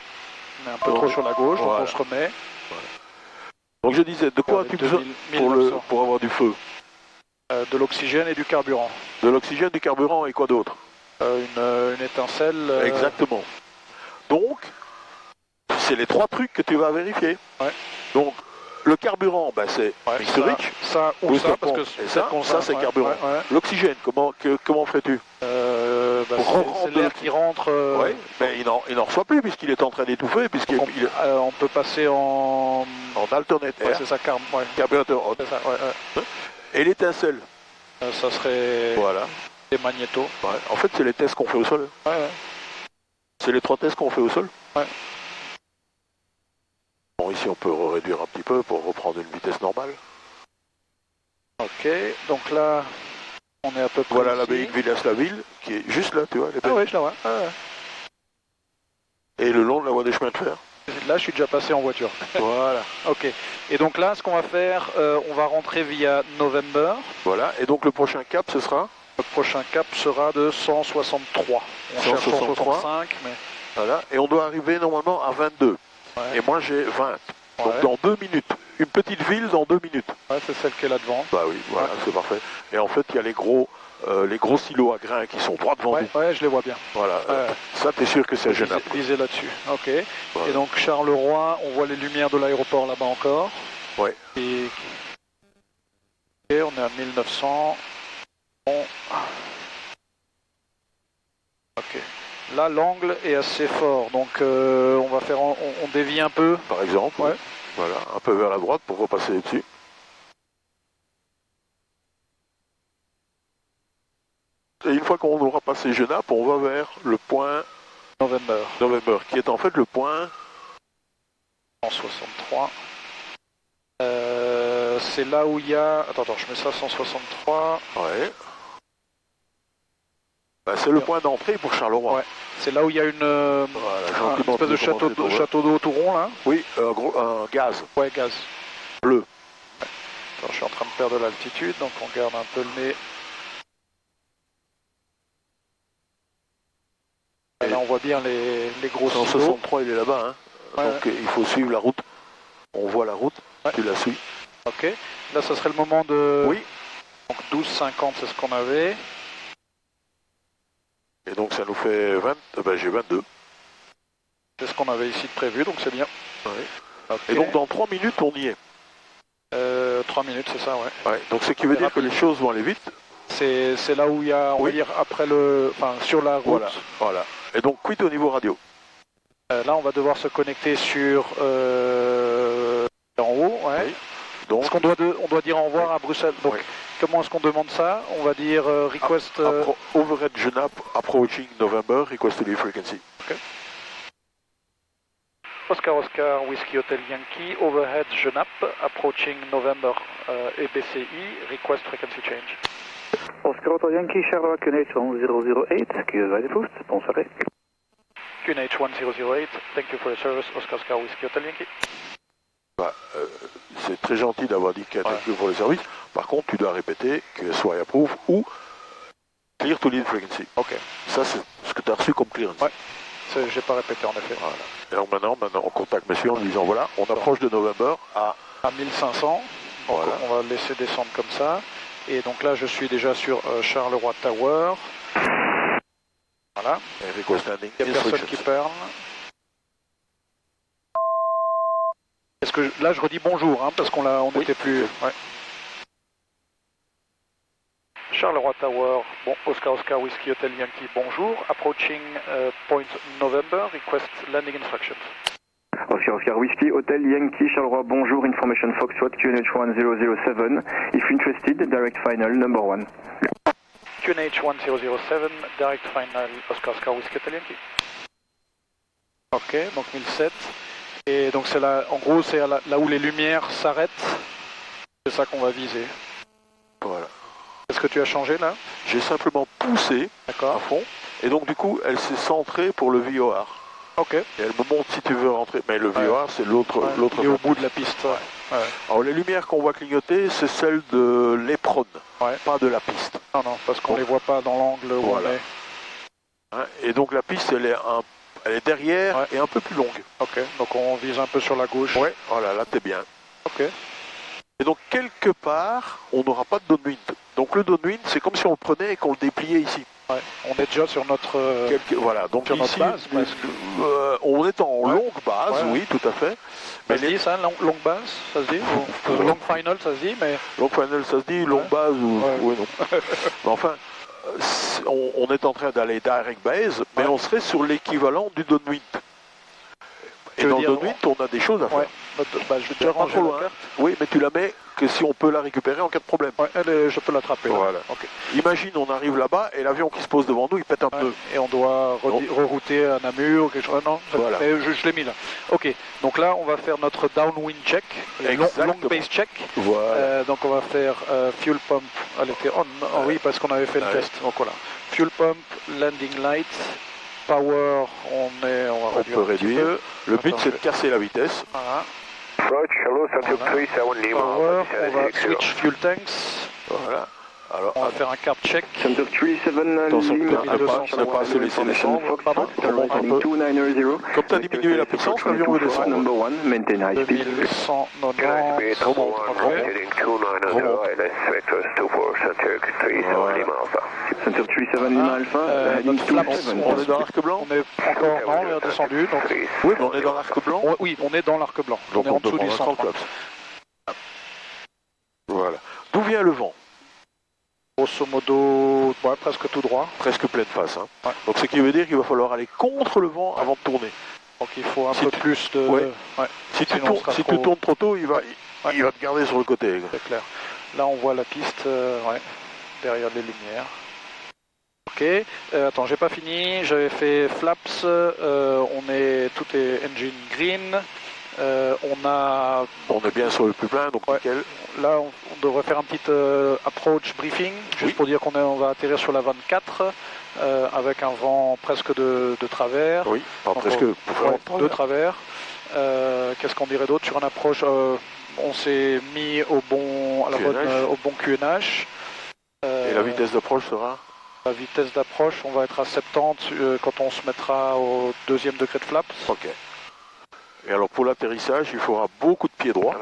est un peu trop sur la gauche, donc on se remet. Donc, je disais, de quoi as-tu besoin pour avoir du feu? De l'oxygène et du carburant. De l'oxygène, du carburant et quoi d'autre? Une étincelle. Exactement. Donc, c'est les trois trucs que tu vas vérifier. Donc, le carburant, ben, c'est historique. Ça ou ça, parce que ça c'est carburant. L'oxygène, comment ferais-tu? C'est l'air qui rentre. Oui, mais il n'en reçoit plus puisqu'il est en train d'étouffer. On peut passer en alternate air. C'est ça, carburateur. C'est ça, Et l'étincelle? Ça serait des magnétos. En fait, c'est les tests qu'on fait au sol. C'est les trois tests qu'on fait au sol. Bon, ici, on peut réduire un petit peu pour reprendre une vitesse normale. Ok, donc là, on est à peu près voilà l'abbaye de Villas-la-Ville, qui est juste là, tu vois. Oui, je la vois. Et le long de la voie des chemins de fer. Là, je suis déjà passé en voiture. Voilà. Ok. Et donc là, ce qu'on va faire, on va rentrer via November. Voilà. Et donc le prochain cap, ce sera? Le prochain cap sera de 163. On cherche 165, mais... Voilà. Et on doit arriver normalement à 22. Et moi, j'ai 20. Donc dans 2 minutes. Une petite ville dans 2 minutes. C'est celle qui est là devant. Bah oui, voilà, c'est parfait. Et en fait, il y a les gros les gros silos à grains qui sont droits devant nous. Ouais, je les vois bien. Voilà, ça t'es sûr que c'est gênable. Viser là-dessus, ok. Voilà. Et donc Charleroi, on voit les lumières de l'aéroport là-bas encore. Ouais. Et on est à 1900. Bon. Ok. Là, l'angle est assez fort, donc on va faire, on dévie un peu. Par exemple, ouais. Voilà, un peu vers la droite pour repasser dessus. Et une fois qu'on aura passé Genappe, on va vers le point November, qui est en fait le point 163. C'est là où il y a... Attends, je mets ça 163. Ouais. Bah, c'est le point d'entrée pour Charleroi. Ouais. C'est là où il y a une espèce de château d'eau tout rond là. Oui, un gaz. Ouais, gaz. Bleu. Ouais. Alors, je suis en train de perdre de l'altitude, donc on garde un peu le nez. Et là on voit bien les gros silos. 163 il est là-bas, hein. Ouais. Donc il faut suivre la route. On voit la route, tu la suis. Ok, là ça serait le moment de... Oui. Donc 12,50 c'est ce qu'on avait. Et donc ça nous fait 20, j'ai 22. C'est ce qu'on avait ici de prévu, donc c'est bien. Oui. Okay. Et donc dans 3 minutes on y est. 3 minutes c'est ça, ouais. Donc ce qui veut dire que les choses vont aller vite. C'est là où il y a, on va dire, après le... Enfin, sur la route. Voilà. Et donc quid au niveau radio. Là on va devoir se connecter sur... en haut, ouais. Oui. Donc, parce qu'on doit dire au revoir à Bruxelles. Donc, comment est-ce qu'on demande ça? On va dire request... overhead Genappe, approaching November, request to leave frequency. Ok. Oscar, Whiskey Hotel Yankee, overhead Genappe, approaching November, EBCI, request frequency change. Oscar Hotel Yankee, Charleroi, QNH 1008, QSI de Post, bonsoir. QNH 1008, thank you for your service, Oscar, Whiskey Hotel Yankee. C'est très gentil d'avoir dit qu'il y a thank you pour le service. Par contre, tu dois répéter que soit approve ou clear to lead frequency. Ok. Ça, c'est ce que tu as reçu comme clearance. Ouais. J'ai pas répété en effet. Voilà. Et donc maintenant, on contacte monsieur en lui disant voilà, on approche de November à 1500. Donc voilà. on va laisser descendre comme ça. Et donc là, je suis déjà sur Charleroi Tower. Voilà. Et request landing. Il n'y a personne qui parle. Est-ce que là, je redis bonjour, hein, parce qu'on n'était plus... Ouais. Charleroi Tower, bon, Oscar, Whiskey Hotel Yankee, bonjour. Approaching point November, request landing instructions. Oscar, Whiskey Hotel Yankee, Charleroi, bonjour. Information Foxtrot, QNH 1007. If interested, direct final, number 1. QNH 1007, direct final, Oscar, Whiskey Hotel Yankee. Ok, donc 1007. Et donc c'est là, en gros, c'est là où les lumières s'arrêtent. C'est ça qu'on va viser. Voilà. Est-ce que tu as changé là? J'ai simplement poussé à fond. Et donc du coup, elle s'est centrée pour le VOR. Ok. Et elle me montre si tu veux rentrer. Mais le VOR, c'est l'autre. Il est au bout de la piste. Ouais. Alors les lumières qu'on voit clignoter, c'est celles de l'Epron, pas de la piste. Non, parce qu'on les voit pas dans l'angle où on est. Hein, et donc la piste, elle est derrière et un peu plus longue. Ok, donc on vise un peu sur la gauche. Ouais, voilà, là t'es bien. Ok. Et donc quelque part, on n'aura pas de downwind. Donc le downwind, c'est comme si on le prenait et qu'on le dépliait ici. Ouais, on est déjà sur notre, voilà, donc sur ici, notre base presque. On est en longue base, oui, tout à fait. Ça se dit ça, longue base, ça se dit long final, ça se dit, mais... Long final, ça se dit, longue base, ou... Oui, non. Mais enfin, on est en train d'aller direct base, mais on serait sur l'équivalent du downwind. Et dans le downwind, on a des choses à faire. Je vais déjà ranger trop loin. Oui, mais tu la mets que si on peut la récupérer en cas de problème. Ouais, je peux l'attraper. Voilà. Okay. Imagine, on arrive là-bas et l'avion qui se pose devant nous, il pète un pneu. Et on doit rerouter à Namur ou quelque chose. Non, voilà. Je l'ai mis là. Ok, donc là, on va faire notre downwind check, long base check. Voilà. Donc on va faire fuel pump. Elle était on. Oh, oui, parce qu'on avait fait le test. Donc voilà. Fuel pump, landing light. Power, on peut réduire. Le but, c'est de casser la vitesse. Voilà. Approach, hello, 337 Lima. Power, on va switch fuel tanks. Voilà. Alors, on va faire un card check. Center 37 ne pas se laisser descendre. Pardon, remonte un peu. Comme tu as diminué la puissance, l'avion veut descendre. 2190. Remonte. Center 37 Lima Alpha, heading to Flaps, On est dans l'arc blanc. on est encore, non, on est descendu. Donc, Oui, mais on est dans l'arc blanc. oui, on est dans l'arc blanc. Donc on est en dessous du prend centre. flaps. Voilà. D'où vient le vent? Grosso modo, ouais, presque tout droit. Presque pleine face. Hein. Ouais. Donc ce qui veut dire qu'il va falloir aller contre le vent avant de tourner. Donc il faut un peu plus de... Ouais. Ouais. Si tu Sinon, tournes trop tôt, il va te garder sur le côté. Quoi. C'est clair. Là on voit la piste derrière les lumières. Ok, attends, j'ai pas fini, j'avais fait flaps, tout est engine green, on est bien sur le plus plein, donc nickel. Là on devrait faire un petit approach briefing, juste pour dire qu'on va atterrir sur la 24, avec un vent presque de travers. Oui, pas donc, presque, de travers. Qu'est-ce qu'on dirait d'autre sur un approche? On s'est mis au bon QNH. Et la vitesse d'approche sera? La vitesse d'approche, on va être à 70 quand on se mettra au 2e degré de flaps. Ok. Et alors pour l'atterrissage, il faudra beaucoup de pieds droits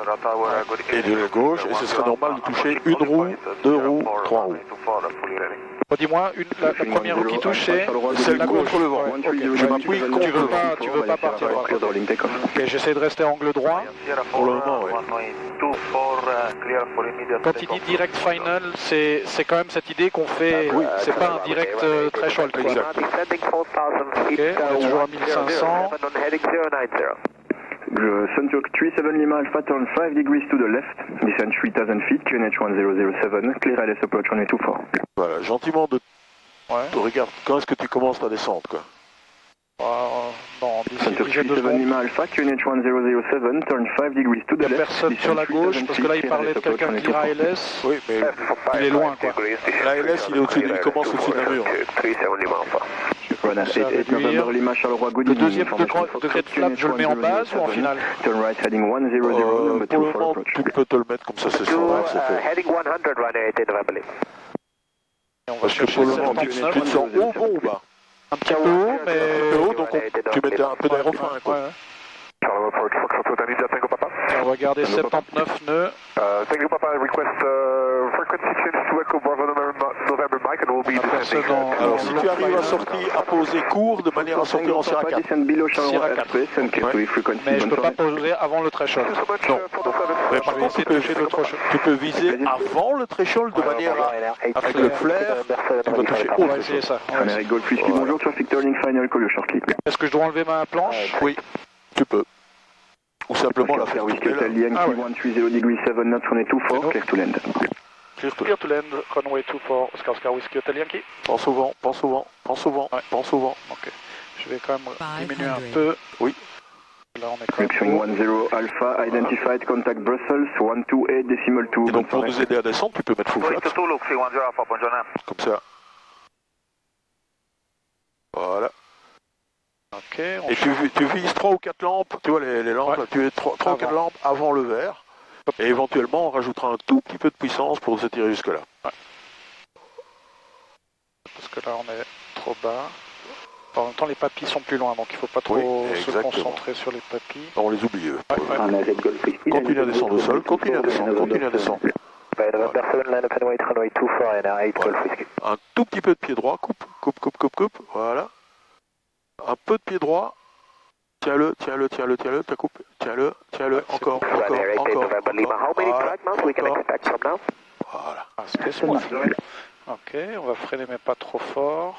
et de la gauche, et ce serait normal de toucher une roue, 2 roues, 3 roues. Dis-moi, la première roue qui touche, c'est celle la gauche. contre le vent. Je m'appuie contre le vent. Tu veux pas partir droit. Ok, j'essaie de rester angle droit. Pour le moment, oui. Quand il dit direct final, c'est quand même cette idée qu'on fait, c'est pas un direct threshold. Exact. Ok, on est toujours à 1500. Center 37 Lima Alpha, turn 5 degrees to the left, descend 3000 feet, QNH 1007, clear LS approach runway 24. Voilà, gentiment regarde quand est-ce que tu commences ta descente, quoi. Bon, Center 37 Lima Alpha, QNH 1007, turn 5 degrees to the left. Il n'y a personne sur la gauche, parce que là il parlait de quelqu'un qui ira à LS. Oui, mais il est loin, quoi. La LS, il commence au-dessus d'un mur. Voilà, Le 2e degré de flap, je le mets en base ou en finale? Turn right heading 100, number 2 Pour le for moment, approach. tu peux te le mettre comme ça, c'est standard, c'est fait. Et on va Parce que chercher pour le moment, tu te 79. sens haut, bon ou bas? Un petit peu haut, mais... Un peu haut, donc tu mettais un peu d'aérofrein, quoi. Et on va garder 79 nœuds. Thank you, Papa. Request frequency change to Echo Bravo November Mike and we'll be descending. Alors, si tu arrives à poser court de manière à sortir en Sierra 4. Sierra 4. Mais je ne peux pas poser avant le threshold. Non. Mais par contre, tu peux viser avant le threshold de manière à faire le flair. Tu vas toucher haut. On va essayer ça. Americ Golf Whiskey, bonjour, traffic turning final, call you shortly. Est-ce que je dois enlever ma planche? Oui, tu peux. Ou simplement la faire Whiskey Hotel Yankee 130 degrees 7 knots, runway 24, clear to land. Clear to land, runway 24, Oscar Whiskey Hotel Yankee. Pense au vent. Ok. Je vais quand même diminuer un peu. Oui. Là, on est quand même Correction 10 Alpha, identified, contact Brussels, 128 decimal 2. Et donc pour nous aider à descendre, tu peux mettre full flaps. Comme ça. Voilà. Ok. Et tu vises 3 ou 4 lampes, tu vois les lampes, là, tu es 3 ou 4 lampes avant le vert. Et éventuellement on rajoutera un tout petit peu de puissance pour se tirer jusque là. Ouais. Parce que là on est trop bas. En même temps les papilles sont plus loin, donc il ne faut pas trop se concentrer sur les papilles. On les oublie eux. Ouais. Continue à descendre au sol, continue à descendre. Voilà. Un tout petit peu de pied droit, coupe, voilà. Un peu de pied droit. Tiens-le, ta coupe. Tiens-le, encore. Voilà. Ok, on va freiner mais pas trop fort.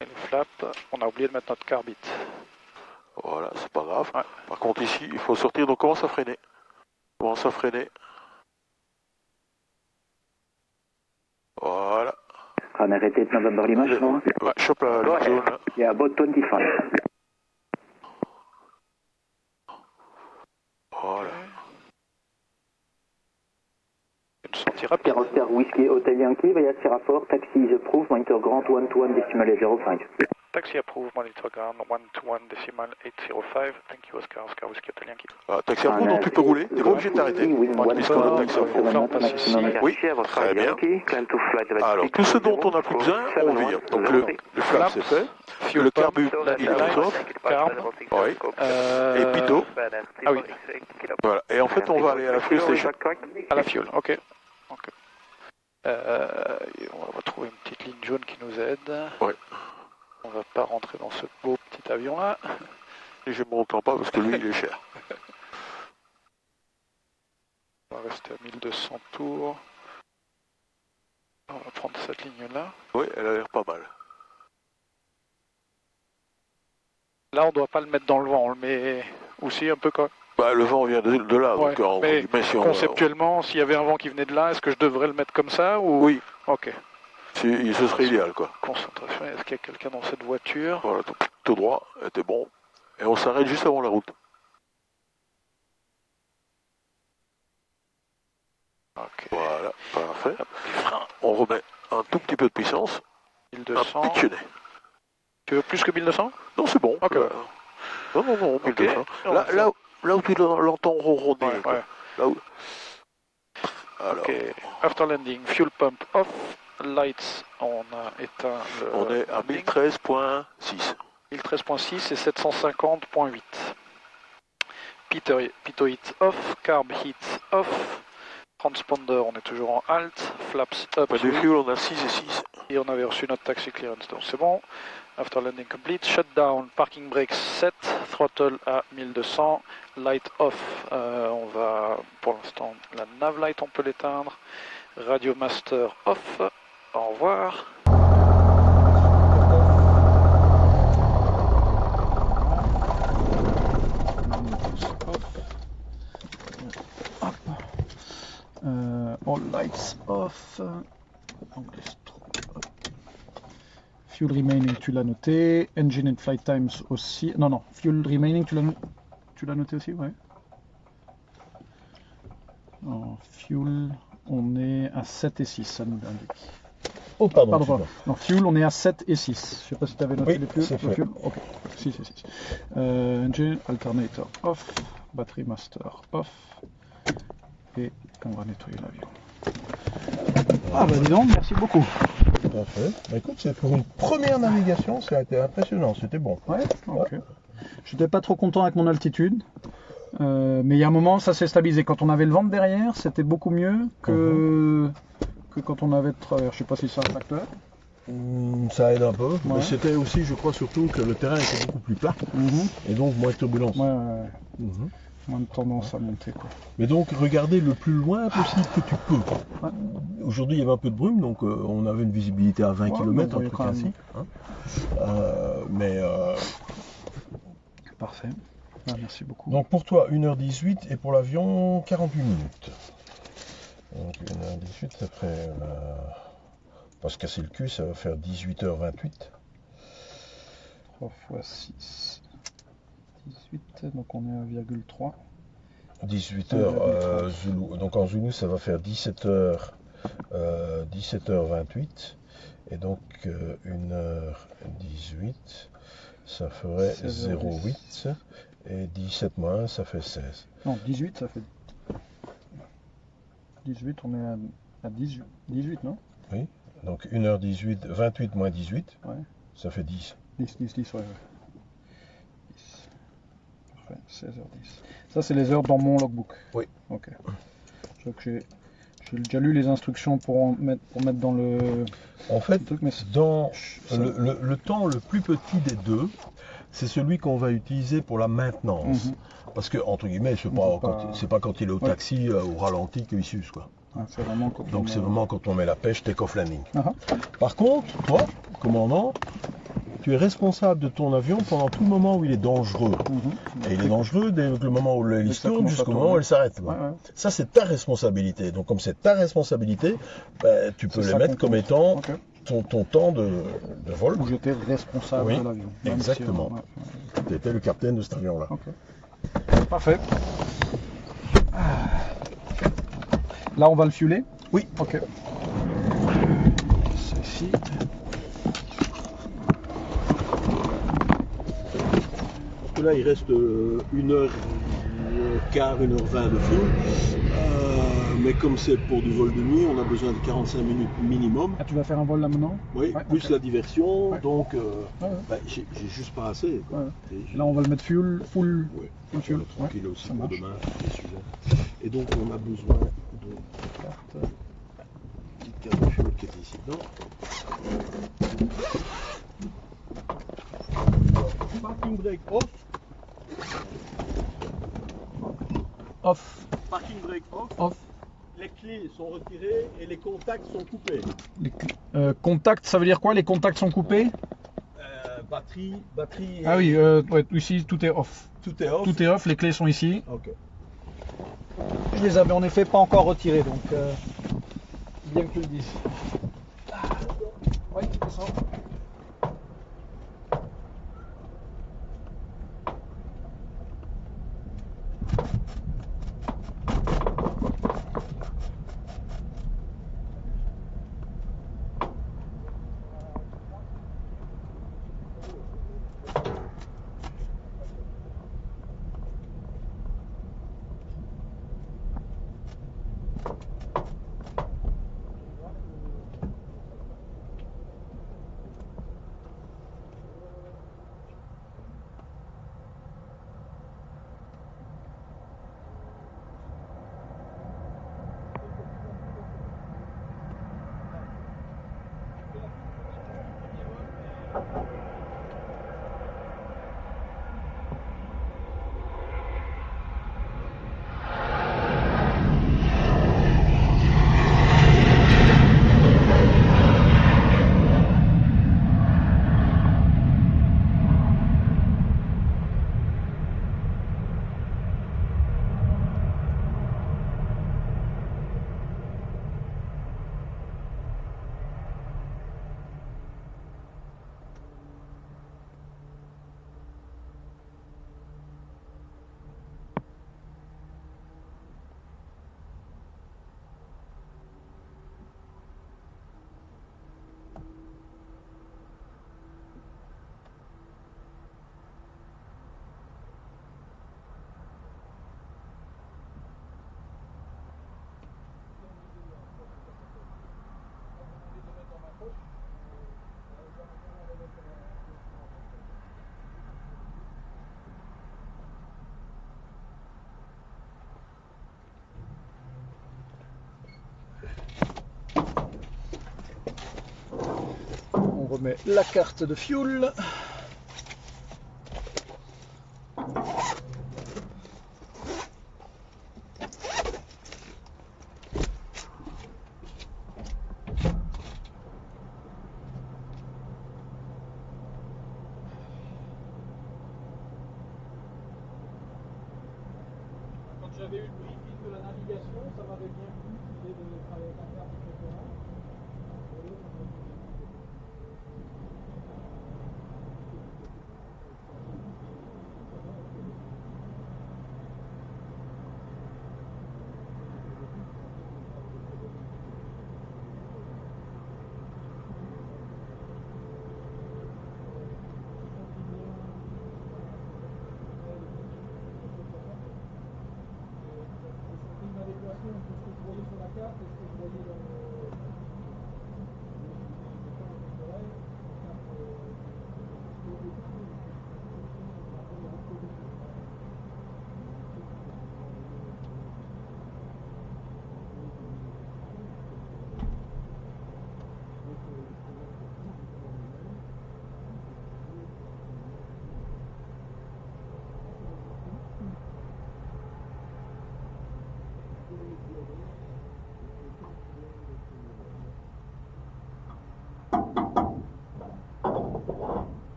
Et les flaps, on a oublié de mettre notre carbite. Voilà, c'est pas grave. Ouais. Par contre ici, il faut sortir, donc commence à freiner. Voilà. On a arrêté de November Lima, je crois. Ouais, chope la zone. Yeah, about 25. Voilà. Une sortie rapide. Oscar Whiskey Hotel Yankee, via Sierra Fort, taxi is approved, monitor Grant 121 decimal 05. Taxi approved, monitor ground 121.805. Thank you, Oscar Whiskey Hotel Yankee. Taxi approved, donc tu peux rouler, tu n'es pas obligé de t'arrêter. Puisqu'on a taxi approved. Oui, très bien. Alors, tout ce dont on n'a plus besoin, on vire. Donc le flap c'est fait, le carbu, il est off, oui, et Pito. Ah oui. Voilà, et en fait on va aller à la fuel station. À la fuel, ok. On va trouver une petite ligne jaune qui nous aide. Oui. On va pas rentrer dans ce beau petit avion là. Et je ne m'entends pas parce que lui il est cher. On va rester à 1200 tours. On va prendre cette ligne là. Oui, elle a l'air pas mal. Là on doit pas le mettre dans le vent, on le met aussi un peu quand. Bah, le vent vient de là, ouais, donc mais conceptuellement, s'il y avait un vent qui venait de là, est-ce que je devrais le mettre comme ça ou... Oui. Ok. Ce serait idéal, quoi. Concentration, est-ce qu'il y a quelqu'un dans cette voiture? Voilà, tout droit, était bon. Et on s'arrête juste avant la route. Ok. Voilà, parfait. On remet un tout petit peu de puissance. 1200. Un pitchenet. Tu veux plus que 1200? Non, c'est bon. Ok. Non, 1200. Okay. Là où tu l'entends ronronner. Ouais. Là où... Alors... Ok, after landing, fuel pump off, lights, on a éteint le... On est à 1013.6. 1013.6 et 750.8. Pitot heat off, carb heat off, transponder, on est toujours en halt, flaps up. Du fuel, on a 6 et 6. Et on avait reçu notre taxi clearance, donc c'est bon. After landing complete, shutdown, parking brakes set, throttle à 1200, light off, on va, pour l'instant, la nav light on peut l'éteindre, radio master off, au revoir. All lights off, fuel remaining, tu l'as noté. Engine and flight times aussi. Non, fuel remaining, tu l'as noté aussi, ouais. En fuel, on est à 7 et 6, ça nous indique. Oh, pardon. Non, fuel, on est à 7 et 6. Je sais pas si tu avais noté les fuel. Ok, 6 et 6. Engine, alternator off, battery master off. Et on va nettoyer l'avion. Ah bah dis donc, merci beaucoup. Parfait. Bah, écoute, c'est pour une première navigation, ça a été impressionnant, c'était bon. Ouais, ok. J'étais pas trop content avec mon altitude, mais il y a un moment, ça s'est stabilisé. Quand on avait le vent de derrière, c'était beaucoup mieux que quand on avait de travers. Je sais pas si c'est un facteur. Ça aide un peu, mais c'était aussi, je crois, surtout que le terrain était beaucoup plus plat, et donc moins de turbulence. Moins de tendance à monter, quoi. Mais donc regardez le plus loin possible que tu peux. Ouais. Aujourd'hui il y avait un peu de brume, donc on avait une visibilité à 20 km, un truc ainsi. Parfait. Ah, merci beaucoup. Donc pour toi 1h18 et pour l'avion 48 minutes. Donc 1h18 ça ferait... pas se casser le cul, ça va faire 18h28. 3 x 6. 18, donc on est à 1,3. 18h Zulu. Donc en Zulu ça va faire 17h28 et donc 1h18 ça ferait 0,8 et 17 moins 1 ça fait 16. Non, 18 ça fait 18, on est à 18 non? Oui, donc 1h18, 28 moins 18, ça fait 10. 10, ouais. 16h10. Ça, c'est les heures dans mon logbook. Oui. Ok. J'ai déjà lu les instructions pour mettre dans le. En fait, dans le temps le plus petit des deux, c'est celui qu'on va utiliser pour la maintenance. Parce que, entre guillemets, c'est pas quand il est au taxi, au ralenti qu'il s'use, quoi. Ah, c'est vraiment donc c'est vraiment quand on met la pêche, take-off landing. Par contre, toi, commandant, tu es responsable de ton avion pendant tout le moment où il est dangereux. Et il est dangereux dès le moment où l'hélice tourne jusqu'au moment où elle s'arrête. Ça, c'est ta responsabilité. Donc, comme c'est ta responsabilité, tu peux les mettre comme étant ton temps de vol. Où j'étais responsable de l'avion. Exactement. Tu étais le capitaine de cet avion-là. Parfait. Là, on va le fueler? Oui. Ok. C'est ici. que là il reste 1h15, 1h20 de fuel. Mais comme c'est pour du vol de nuit, on a besoin de 45 minutes minimum. Ah, tu vas faire un vol là maintenant? Oui, ouais, plus okay. La diversion, ouais. Donc bah, j'ai juste pas assez. Quoi. Ouais. Là on va le mettre full full fuel. Tranquille aussi pour demain, les suivants. Et donc on a besoin de carte. Petite carte de fuel qui est ici dedans. Parking brake off. Off. Parking brake off. Off. Les clés sont retirées et les contacts sont coupés. Contacts, ça veut dire quoi? Les contacts sont coupés? Batterie. Ah oui, ouais, ici tout est off. Tout est off. Tout est off, les clés sont ici. Ok. Je les avais en effet pas encore retirées, donc bien que tu le dises. Oui, c'est ça. On remet la carte de fuel. Quand j'avais eu le briefing de la navigation, ça m'avait bien plu l'idée de travailler avec la carte, etc.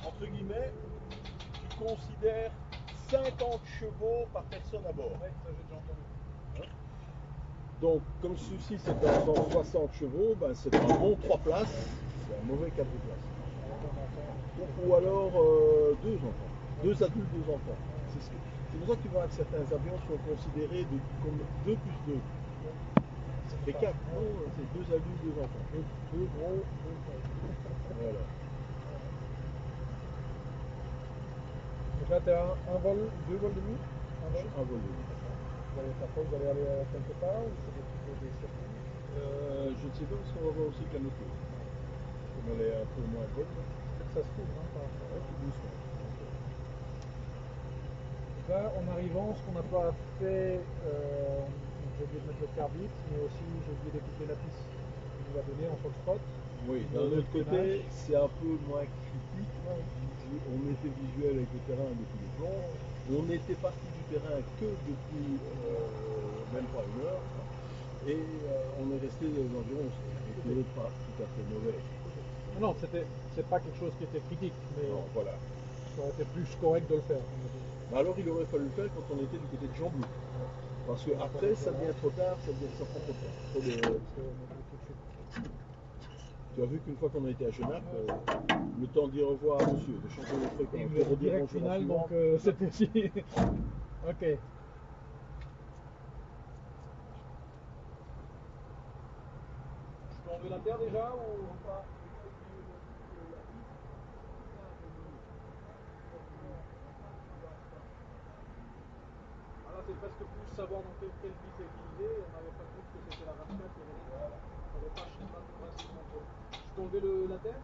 Entre guillemets, tu considères 50 chevaux par personne à bord. Oui, ça j'ai déjà entendu. Hein? Donc, comme ceci c'est un 160 chevaux, ben, c'est un bon 3 places, c'est un mauvais 4 places. Ou alors 2 enfants. 2 adultes, 2 enfants. C'est pour ça que tu vois que certains avions sont considérés comme 2 plus 2. Et 4, non, c'est 2 adultes, 2 enfants. 2 gros, 2 voilà. Donc là, tu as un vol, 2 vols de nuit? Un vol de nuit. Vous allez faire quoi? Vous allez aller quelque part ou c'est des circuits? Je ne sais pas parce qu'on va voir aussi que la météo. Comme elle est un peu moins bonne. Peut-être que ça se trouve, hein, par rapport. Ouais, tout doucement. Donc là, en arrivant, ce qu'on n'a pas fait, j'ai oublié de mettre le carbit, mais aussi j'ai oublié d'écouter la piste qu'il nous a donnée en foxtrot. Oui, d'un autre côté, c'est un peu moins critique. On était visuel avec le terrain depuis le plomb. On était parti du terrain que depuis même pas 1 heure. Et on est resté dans les environs, ce qui n'est pas tout à fait mauvais. Non, c'est pas quelque chose qui était critique, mais non, voilà. Ça aurait été plus correct de le faire. Mais alors il aurait fallu le faire quand on était du côté de Jean-Blou. Parce que après ça devient trop tard, ça prend trop de temps. Tu as vu qu'une fois qu'on a été à Genappe, le temps de dire au revoir à monsieur, de chanter les fréquences, de redire direct bonjour final, donc c'était aussi. Ok. Je peux enlever la terre déjà ou pas? Là c'est presque plus savoir dans quelle piste utiliser. On n'avait pas cru que c'était la 24 qui avait ça. Ça n'avait pas facilement trop. Je peux enlever la terre?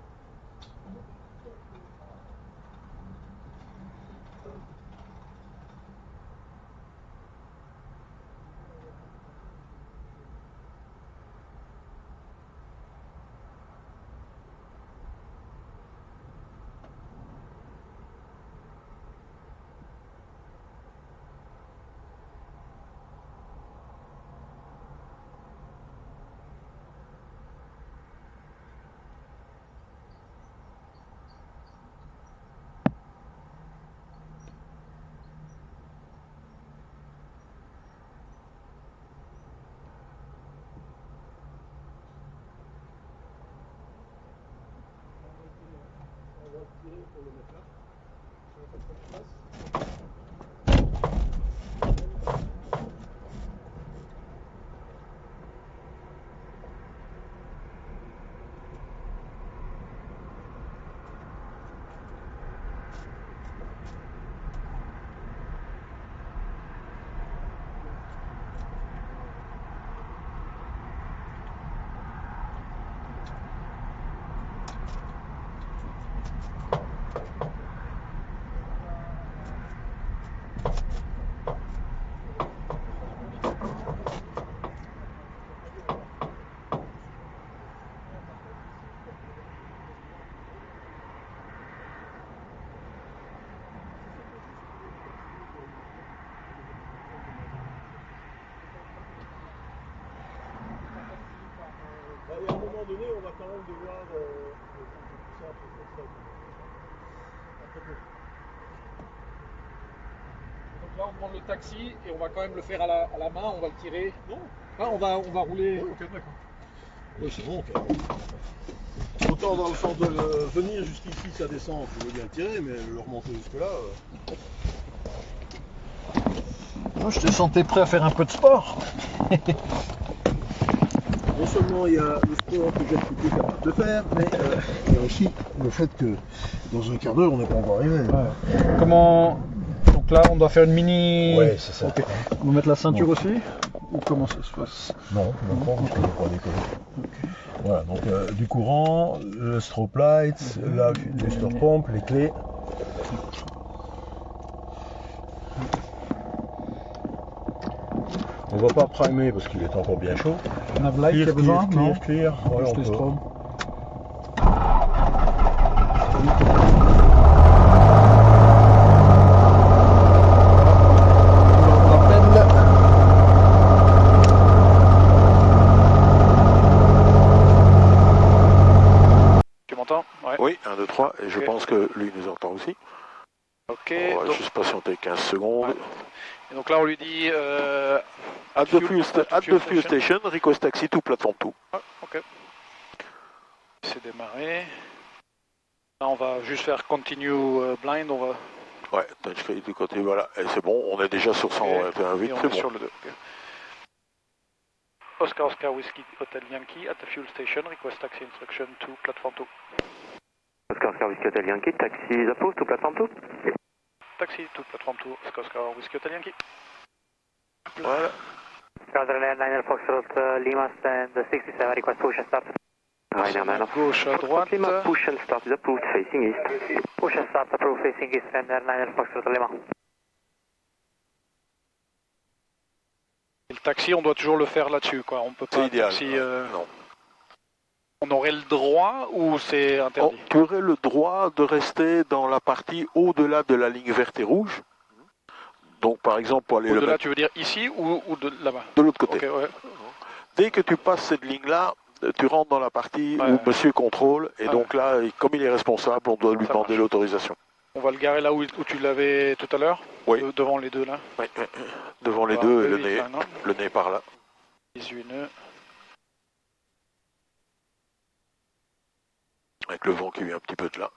On va tirer pour le mettre là. Ça va pas trop de place. Et à un moment donné, on va quand même devoir pousser un peu comme ça. Donc là on demande le taxi et on va quand même le faire à la main, on va le tirer. Non. Ah, on va rouler. Oui, ok, d'accord. Oui, c'est bon, ok. Autant dans le sens de venir jusqu'ici, ça descend, je veux bien le tirer, mais le remonter jusque-là. Non, je te sentais prêt à faire un peu de sport. Non seulement il y a le sport que j'ai été capable de faire, mais il y a aussi le fait que dans un quart d'heure, on n'est pas encore arrivé. Ouais. Comment. Donc là, on doit faire une mini. Ouais, c'est ça. Okay. On va mettre la ceinture aussi? Ou comment ça se passe? Non, pas parce qu'on ne peut pas décoller. Okay. Voilà, donc du courant, le strobe light, la booster pump, les clés. On va pas primer parce qu'il est encore bien chaud. Nav light, il y a besoin? Clear. Ouais, juste les strobes. Tu m'entends? Ouais. Oui, 1, 2, 3, et je pense que lui nous entend aussi. Ok. On va juste patienter 15 secondes. Ouais. Et donc là on lui dit at the fuel station, request taxi to platform 2. Ah, ok. C'est démarré. Là on va juste faire continue blind, on va. Ouais, touchscreen du côté, voilà, et c'est bon, on est déjà sur 121.8, c'est c'est bon. Sur le 2. Okay. Oscar Oscar Whiskey Hotel Yankee at the fuel station. Request taxi instruction to platform 2. Oscar Oscar Whiskey Hotel Yankee, taxi is approved to platform 2. Taxi to platform 2, Oscar Oscar Whiskey Hotel Yankee. Voilà. Ryanair 9 Foxtrot Lima and 67, request push and start. Ryanair 9 Gauche à droite. Lima, push and start is approved, facing east. Push and start approved, facing east, Ryanair 9 Foxtrot Lima. Et le taxi, on doit toujours le faire là-dessus, quoi. On peut pas. C'est idéal. Taxi, Non. On aurait le droit ou c'est interdit? Tu aurais le droit de rester dans la partie au-delà de la ligne verte et rouge. Donc par exemple pour aller au-delà, tu veux dire ici ou de là-bas? De l'autre côté. Okay, ouais. Dès que tu passes cette ligne-là, tu rentres dans la partie où monsieur contrôle et donc là, comme il est responsable, on doit lui demander l'autorisation. On va le garer là où tu l'avais tout à l'heure? Oui. Devant les deux là? Oui, devant les deux et le nez par là. 18 nœuds. Avec le vent qui vient un petit peu de là.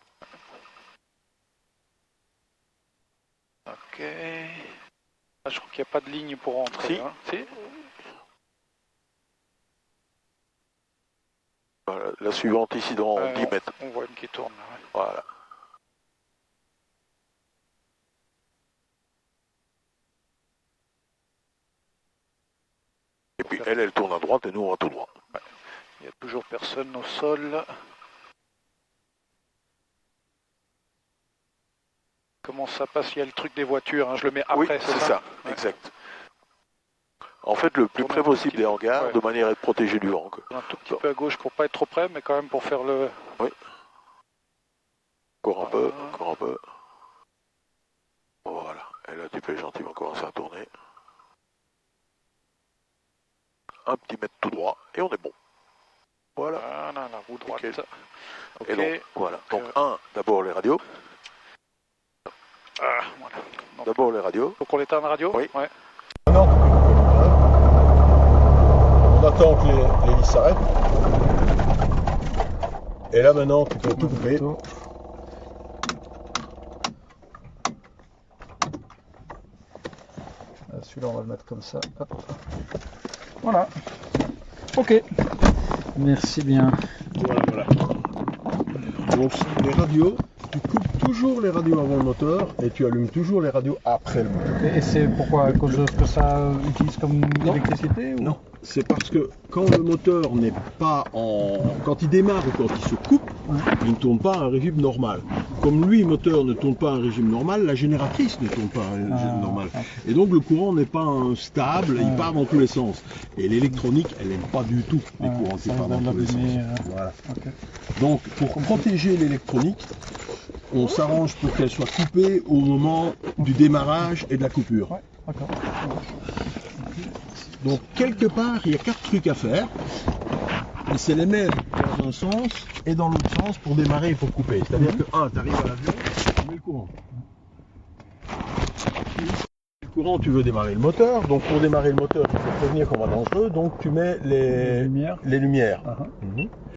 Ok. Ah, je crois qu'il n'y a pas de ligne pour rentrer. Si. Hein. Si. Voilà, la suivante ici dans 10 mètres. On voit une qui tourne là. Ouais. Voilà. Et puis elle tourne à droite et nous on va tout droit. Ouais. Il n'y a toujours personne au sol. Comment ça passe? Il y a le truc des voitures, hein. Je le mets après, oui, c'est ça, exact. En fait, le plus près possible des hangars, de manière à être protégé du vent. Quoi. Un tout petit peu à gauche pour pas être trop près, mais quand même pour faire le... Oui. Encore un peu, encore un peu. Voilà. Et là, tu peux gentiment commencer à tourner. Un petit mètre tout droit, et on est bon. Voilà. Voilà, la roue droite. Okay. Okay. Et donc, voilà. Donc, d'abord les radios. Voilà. D'abord les radios. Faut qu'on éteinde la radio? Oui. Ouais. Maintenant, on attend que l'hélice s'arrête. Et là maintenant, tu peux tout couper. Celui-là, on va le mettre comme ça. Hop. Voilà. Ok. Merci bien. Voilà. Donc les radios, tu coupes toujours les radios avant le moteur et tu allumes toujours les radios après le moteur. Et c'est pourquoi? À cause de ce que ça utilise comme électricité ou... Non, c'est parce que quand le moteur n'est pas en... Quand il démarre ou quand il se coupe, il ne tourne pas à un régime normal. Comme lui, le moteur ne tourne pas à un régime normal, la génératrice ne tourne pas à un régime normal. Et donc le courant n'est pas stable, il part dans tous les sens. Et l'électronique, elle n'aime pas du tout les courants qui partent dans tous les sens. Voilà. Donc pour protéger l'électronique, on s'arrange pour qu'elle soit coupée au moment du démarrage et de la coupure. Donc quelque part, il y a 4 trucs à faire. Et c'est les mettre dans un sens et dans l'autre sens pour démarrer et pour couper. C'est-à-dire que, tu arrives à l'avion, tu mets le courant. Le courant, tu veux démarrer le moteur. Donc pour démarrer le moteur, il faut prévenir qu'on va dangereux. Donc tu mets les lumières.